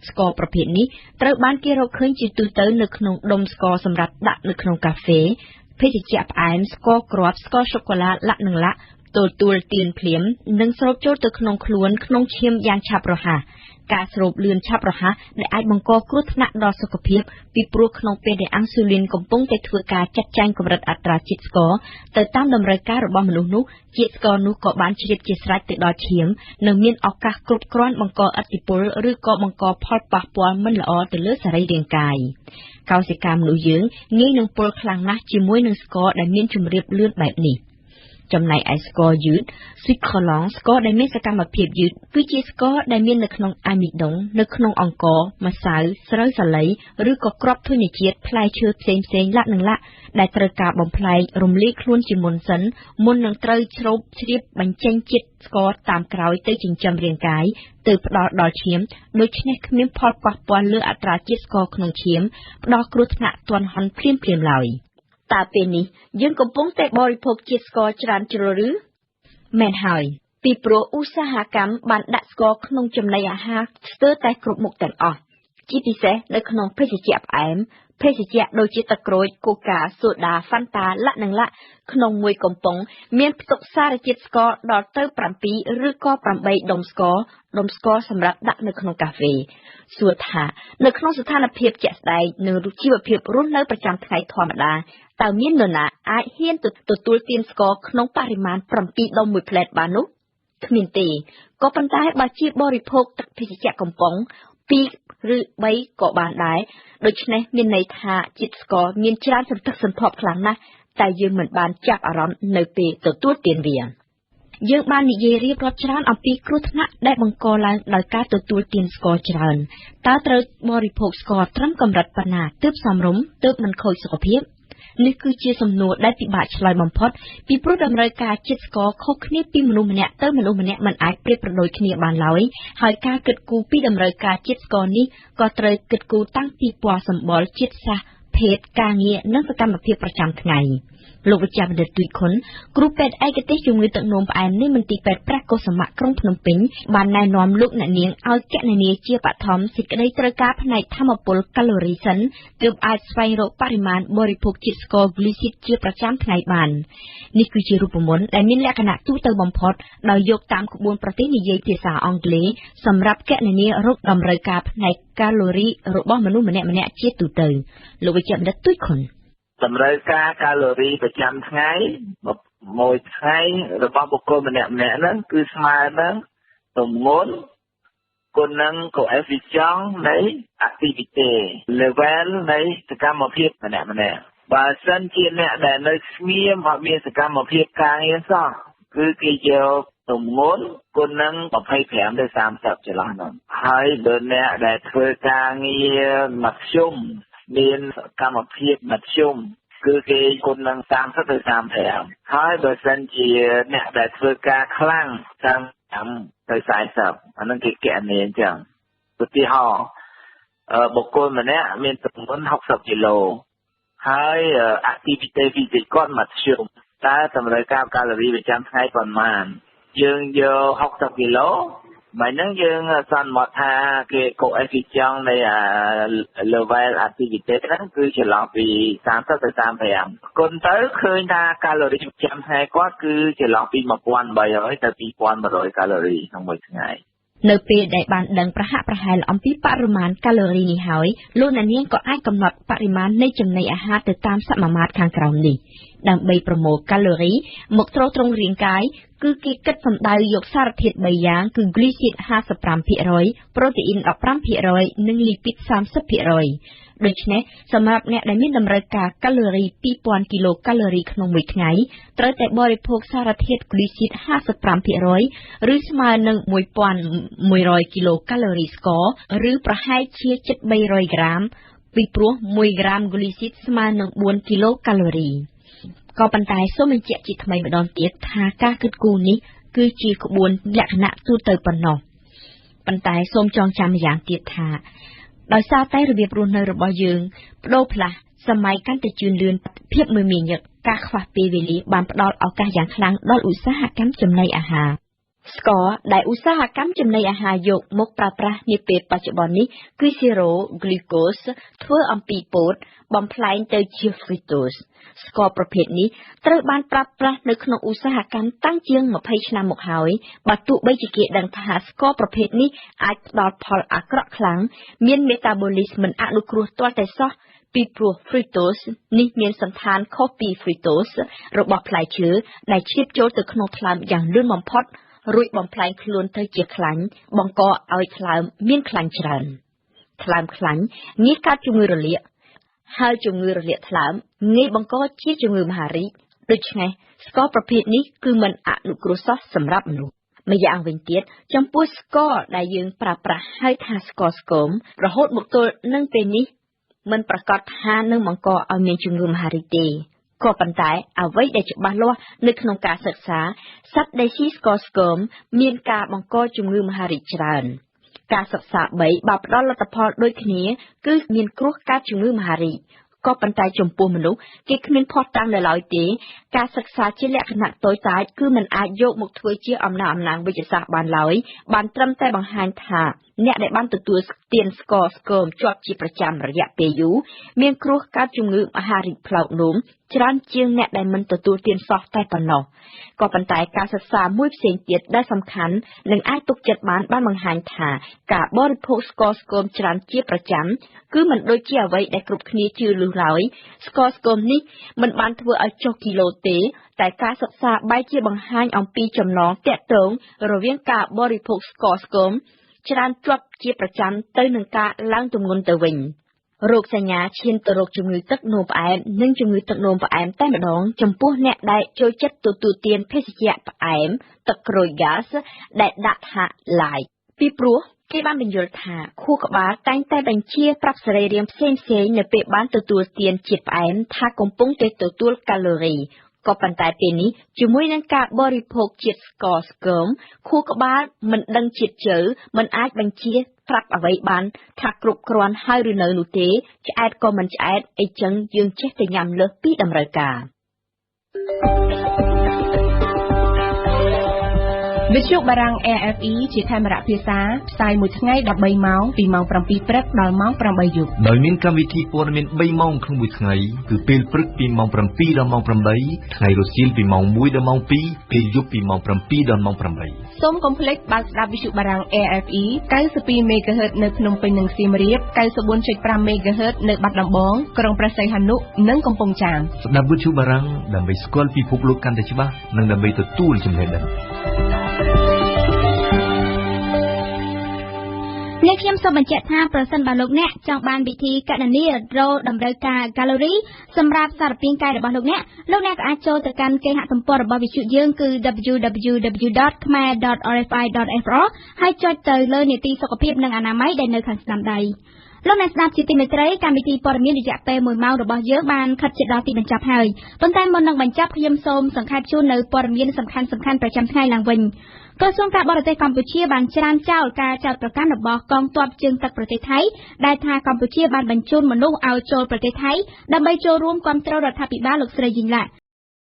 ស្ករប្រភេទនេះត្រូវបានគេរកឃើញជាទូទៅនៅក្នុងដុំស្ករសម្រាប់ដាក់នៅក្នុងកាហ្វេភេសជ្ជៈផ្អែមស្ករគ្រាប់ស្ករសូកូឡាលាក់និងលាក់ទទួលទានភ្លាមនិងស្រូបចូលទៅក្នុងខ្លួនក្នុងឈាមយ៉ាងឆាប់រហ័សការស្រូបលឿនឆាប់រហ័សដែលអាចបង្កគ្រោះថ្នាក់ដល់សុខភាពពីព្រោះក្នុងពេលដែលអាំងស៊ូលីនកំពុងតែធ្វើការចាត់ចែងកម្រិតអត្រាជាតិស្ករទៅតាមតម្រូវការរបស់មនុស្សនោះជាតិស្ករនោះក៏បានជ្រាបជាស្រេចទៅដល់ឈាមនិងមានឱកាសគ្រប់គ្រាន់បង្កឥទ្ធិពលឬក៏បង្កផលប៉ះពាល់មិនល្អទៅលើសរីរាង្គកាយកោសិកាមនុស្សយើងងាយនឹងពុលខ្លាំងណាស់ជាមួយនឹងស្ករដែលមានជម្រាបលឿនបែបនេះចំណែកឯស្ករយឺតស៊ីក្រូឡង់ស្ករដែលមានសកម្មភាពយឺតគឺជាស្ករដែលមាននៅក្នុងអាមីដុងនៅក្នុងអង្កម្សៅស្រូវសាលីឬក៏គ្រាប់ធញ្ញជាតិផ្លែឈើផ្សេងៗលាក់និងលាក់ដែលត្រូវការបំផ្លែងរំលាយខ្លួនជាមុនសិនមុននឹងត្រូវជ្រាបបញ្ចេញជាតិស្ករតាមក្រោយទៅចិញ្ចឹមរាងកាយទៅផ្ដល់ដល់ឈាមដូច្នេះគ្មានផលប៉ះពាល់លើអត្រាជាតិស្ករក្នុងឈាមផ្ដល់គ្រោះថ្នាក់ទាន់ហន់ភ្លាមៗឡើយតើពេលនេះយើងកំពុងតែបរិភោគជាតិស្ករច្រើនជ្រុលឬមែនហើយពីព្រោះឧស្សាហកម្មបានដាក់ស្ករក្នុងចំណីអាហារស្ទើរតែគ្រប់មុខទាំងអស់ជាពិសេសនៅក្នុងភេសជ្ជៈផ្អែមភេសជ្ជៈដូចជាទឹកក្រូចកូកាសូដាហ្វាន់តាលាក់និងលាក់ក្នុងមួយកំប៉ុងមានផ្ទុកសារជាតិស្ករដល់ទៅ7ឬក៏8ដុំស្ករសម្រាប់ដាក់នៅក្នុងកាហ្វេសួរថានៅក្នុងស្ថានភាពជាក់ស្ដែងនិងជីវភាពរស់នៅប្រចាំថ្ងៃធម្មតាតើមាននរណាអាចហ៊ានទទួលទានស្ករក្នុងបរិមាណ7ដុំមួយផ្លែតបាននោះគ្មានទេក៏ប៉ុន្តែបើជាបរិភោគទឹកភេសជ្ជៈកំប៉ុង2ឬ3ក៏បានដែរដូច្នេះមានន័យថាជាតិស្ករមានច្រើនសន្ធឹកសន្ធាប់ខ្លាំងណាស់តែយើងមិនបានចាប់អារម្មណ៍នៅពេលទទួលទានវាយើងបាននិយាយរៀបរាប់ច្រើនអំពីគ្រោះថ្នាក់ដែលបង្កឡើងដោយការទទួលទានស្ករច្រើនតើត្រូវបរិភោគស្ករត្រឹមកម្រិតប៉ុណ្ណាទើបសមរម្យទើបមិនខូចសុខភាពនេះគឺជាសំណួរដែលពិបាកឆ្លើយបំផុតពីព្រោះតម្រូវការជាតិស្ករខុសគ្នាពីមនុស្សម្នាក់ទៅមនុស្សម្នាក់មិនអាចប្រៀបប្រដូចគ្នាបានឡើយហើយការគិតគូរពីតម្រូវការជាតិស្ករនេះក៏ត្រូវគិតគូរតាំងពីពណ៌សម្បុរជាតិសាសន៍ភេទការងារនិងសកម្មភាពប្រចាំថ្ងៃលោកវិជ្ជបណ្ឌិតទូចខុនគ្រូពេទ្យឯកទេសជំងឺទឹកនោមផ្អែមនៃមន្ទីរពេទ្យព្រះកុសុមៈក្រុងភ្នំពេញបានណែនាំលោកអ្នកនាងឲ្យគណនាជាបឋមសេចក្តីត្រូវការផ្នែកថាមពលកាឡូរីសិនទើបអាចស្វែងរកបរិមាណបរិភោគជាតិស្ករហ្គ្លីស៊ីតជាប្រចាំថ្ងៃបាននេះគឺជារូបមន្តដែលមានលក្ខណៈទូទៅបំផុតដោយយកតាមក្បួនប្រទេសនិយាយភាសាអង់គ្លេសសម្រាប់គណនារកតម្រូវការផ្នែកកាឡូរីរបស់មនុស្សម្នាក់ៗជាទូទៅលោកវិជ្ជបណ្ឌិតទូចខុនតម្រូវការកាឡូរីប្រចាំថ្ងៃមួយថ្ងៃរបស់បុគ្គលម្នាក់ៗហ្នឹងគឺស្មើនឹងទម្ងន់គុណនឹង coefficient នៃ activity level នៃសកម្មភាពម្នាក់ៗបើសិនជាអ្នកដែលនៅស្ងៀមអត់មានសកម្មភាពការងារសោះគឺគេយកទម្ងន់គុណនឹង25ទៅ30ចន្លោះហ្នឹងហើយបើអ្នកដែលធ្វើការងារមធ្យមមានសកម្មភាពមធ្យមគឺគេគុណនឹង30ទៅ35ហើយបើសិនជាអ្នកដែលធ្វើការខ្លាំង35ទៅ40អានឹងគេគណនាអញ្ចឹងឧទាហរណ៍បុគ្គលម្នាក់មានទម្ងន់60គីឡូហើយ activity physical គាត់មធ្យមតើតម្រូវការកាឡូរីប្រចាំថ្ងៃប៉ុន្មានយើងយក60គីឡូបើហ្នឹងយើងសន្មតថាគេ coefficient នៃ level activity ហ្នឹងគឺចន្លោះពី30ទៅ35គុណទៅឃើញថាកាឡូរីប្រចាំថ្ងៃគាត់គឺចន្លោះពី1300ទៅ2100កាឡូរីក្នុងមួយថ្ងៃនៅពេលដែលបានដឹងប្រហាក់ប្រហែលអំពីបរិមាណកាឡូរីនេះហើយលោកអ្នកនាងក៏អាចកំណត់បរិមាណនៃចំណីអាហារទៅតាមសមាមាត្រខាងក្រោមនេះ ដើម្បីប្រមូលកាឡូរីមកទ្រទ្រង់រាងកាយគឺគេគិតសំដៅយកសារធាតុ3យ៉ាងគឺ glycid 55% protein 15% និង lipid 30%ដូច្នេះសម្រាប់អ្នកដែលមានតម្រូវការកាឡូរី 2000 គីឡូកាឡូរីក្នុងមួយថ្ងៃត្រូវតែបរិភោគសារធាតុ glycid 55% ឬស្មើនឹង 1100 គីឡូកាឡូរីស្ករឬប្រហែលជាជិត300 ក្រាមពីព្រោះ1ក្រាម glycid ស្មើនឹង4គីឡូកាឡូរីក៏ប៉ុន្តែសូមបញ្ជាក់ជាថ្មីម្ដងទៀតថាការគិតគូរនេះគឺជាក្បួនលក្ខណៈទូទៅប៉ុណ្ណោះប៉ុន្តែសូមចងចាំម្យ៉ាងទៀតថាដោយសារតែរបៀបរស់នៅរបស់យើងបដូរផ្លាស់សម័យកាន់តែជឿនលឿនភាពមមាញឹកការខ្វះពេលវេលាបានផ្ដល់ឱកាសយ៉ាងខ្លាំងដល់ឧស្សាហកម្មចំណីអាហារស្ករដែលឧស្សាហកម្មចំណីអាហារយកមកប្រើប្រាស់នាពេលបច្ចុប្បន្ននេះគឺ zero glucose ធ្វើអំពីពោតបំប្លែងទៅជា fructose ស្ករប្រភេទនេះត្រូវបានប្រើប្រាស់នៅក្នុងឧស្សាហកម្មតាំងជាង20ឆ្នាំមកហើយបើទោះបីជាគេដឹងថាស្ករប្រភេទនេះអាចផ្ដល់ផលអាក្រក់ខ្លាំងមាន metabolism មិនអនុគ្រោះទាល់តែសោះពីព្រោះ fructose នេះមានសន្តានខុសពី fructose របស់ផ្លែឈើដែលជ្រាបចូលទៅក្នុងថ្លើមយ៉ាងលឿនបំផុតរួចបំផ្លាញខ្លួនទៅជាខ្លាញ់បង្កឲ្យថ្លើមមានខ្លាញ់ច្រើនថ្លើមខ្លាញ់ងាយកើតជំងឺរលាកហើយជំងឺរលាកថ្លើមងាយបង្កជាជំងឺមហារីកដូច្នេះស្ករប្រភេទនេះគឺមិនអនុគ្រោះសោះសម្រាប់មនុស្សម្យ៉ាងវិញទៀតចំពោះស្ករដែលយើងប្រើប្រាស់ហៅថាស្ករស្គមរហូតមកទល់នឹងពេលនេះមិនប្រកាសថានឹងបង្កឲ្យមានជំងឺមហារីកទេក៏ប៉ុន្តែអ្វីដែលច្បាស់លាស់នៅក្នុងការសិក្សាសត្វដែលស៊ីស្ករស្គមមានការបង្កជំងឺមហារីកច្រើនការសិក្សា3បានផ្ដល់លទ្ធផលដូចគ្នាគឺមានគ្រោះកើតជំងឺមហារីកក៏ប៉ុន្តែចំពោះមនុស្សគេគ្មានភស្តុតាងនៅឡើយទេការសិក្សាជាលក្ខណៈតូចតាចគឺមិនអាចយកមកធ្វើជាអំណះវិទ្យាសាស្ត្របានឡើយបានត្រឹមតែបង្ហាញថាអ្នកដែលបានទទួលទានស្ករស្គមជាប់ជាប្រចាំរយៈពេលយូរមានគ្រោះកើតជំងឺមហារីកផ្លោកនោមច្រើនជាងអ្នកដែលមិនទទួលទានសោះតែប៉ុណ្ណោះក៏ប៉ុន្តែការសិក្សាមួយផ្សេងទៀតដែលសំខាន់និងអាចទុកចិត្តបានបង្ហាញថាការបរិភោគស្ករស្គមច្រើនជាប្រចាំគឺមិនដូចជាអ្វីដែលគ្រប់គ្នាជឿលឺឡើយស្ករស្គមនេះមិនបានធ្វើឲ្យចុះគីឡូទេតែការសិក្សាបែរជាបង្ហាញអំពីចំណងទាក់ទងរវាងការបរិភោគស្ករស្គមច្រើនជាប់ជាប្រចាំទៅនឹងការឡើងទម្ងន់ទៅវិញរោគសញ្ញាឈានទៅរកជំងឺទឹកនោមផ្អែមនិងជំងឺទឹកនោមផ្អែមតែម្ដងចំពោះអ្នកដែលចូលចិត្តទទួលទានភេសជ្ជៈផ្អែមទឹកក្រូច gas ដែលដាក់ថា light ពីព្រោះគេបានបញ្យល់ថាខួរក្បាលតែងតែបញ្ជាប្រាប់សរីរាង្គផ្សេងៗនៅពេលបានទទួលទានជាតិផ្អែមថាកំពុងតែទទួលកាឡូរីក៏ប៉ុន្តែពេលនេះជាមួយនឹងការបរិភោគជាតិស្ករស្គមខួរក្បាលមិនដឹងជាតិជ្រៅមិនអាចបញ្ជាប្រាប់អ្វីបានថាគ្រប់គ្រាន់ហើយឬនៅនោះទេឆ្អែតក៏មិនឆ្អែតអីចឹងយើងចេះតែញ៉ាំលើសពីតម្រូវការវិទ្យុបារាំង RFE ជាខេមរៈភាសាផ្សាយមួយថ្ងៃ13ម៉ោងពីម៉ោង7ព្រឹកដល់ម៉ោង8យប់ដោយមានកម្មវិធីព័ត៌មាន3ម៉ោងក្នុងមួយថ្ងៃគឺពេលព្រឹកពីម៉ោង7ដល់ម៉ោង8ថ្ងៃរសៀលពីម៉ោង1ដល់ម៉ោង2ពេលយប់ពីម៉ោង7ដល់ម៉ោង8សូមកុំភ្លេចបើកស្ដាប់វិទ្យុបារាំង RFE 92 MHz នៅភ្នំពេញនិងសៀមរាប 94.5 MHz នៅបាត់ដំបងក្រុងព្រះសីហនុនិងកំពង់ចាមស្ដាប់វិទ្យុបារាំងដើម្បីស្គាល់ពិភពលោកកាន់តែច្បាស់និងដើម្បីទទួលចំណេះដឹងអ្នកខ្ញុំសូមបញ្ជាក់ថាប្រសិនបើលោកអ្នកចង់បានវិធីកណនារតម្រូវការកាឡូរីសម្រាប់សារពាង្គកាយរបស់លោកអ្នកក៏អាចចូលទៅកាន់គេហទំព័ររបស់វិទ្យុយើងគឺ www.khmer.rfi.fr ហើយចុចទៅលើនីតិសុខភាពនិងអនាម័យដែលនៅខាងស្ដាំដៃលោកអ្នកស្ដាប់ជាទីមេត្រីកម្មវិធីព័ត៌មានរយៈពេល1ម៉ោងរបស់យើងបានខិតជិតដល់ទីបញ្ចប់ហើយប៉ុន្តែមុននឹងបញ្ចប់ខ្ញុំសូមសង្ខេបជូននៅព័ត៌មានសំខាន់ៗប្រចាំថ្ងៃឡើងវិញក្រសួងការបរទេសកម្ពុជាបានច្រានចោលការចោទប្រកាន់របស់កងទ័ពជើងទឹកប្រទេសថៃដែលថាកម្ពុជាបានបញ្ជូនមនុស្សឲ្យចូលប្រទេសថៃដើម្បីចូលរួមគាំទ្ររដ្ឋាភិបាលលោកស្រីយីងឡាក់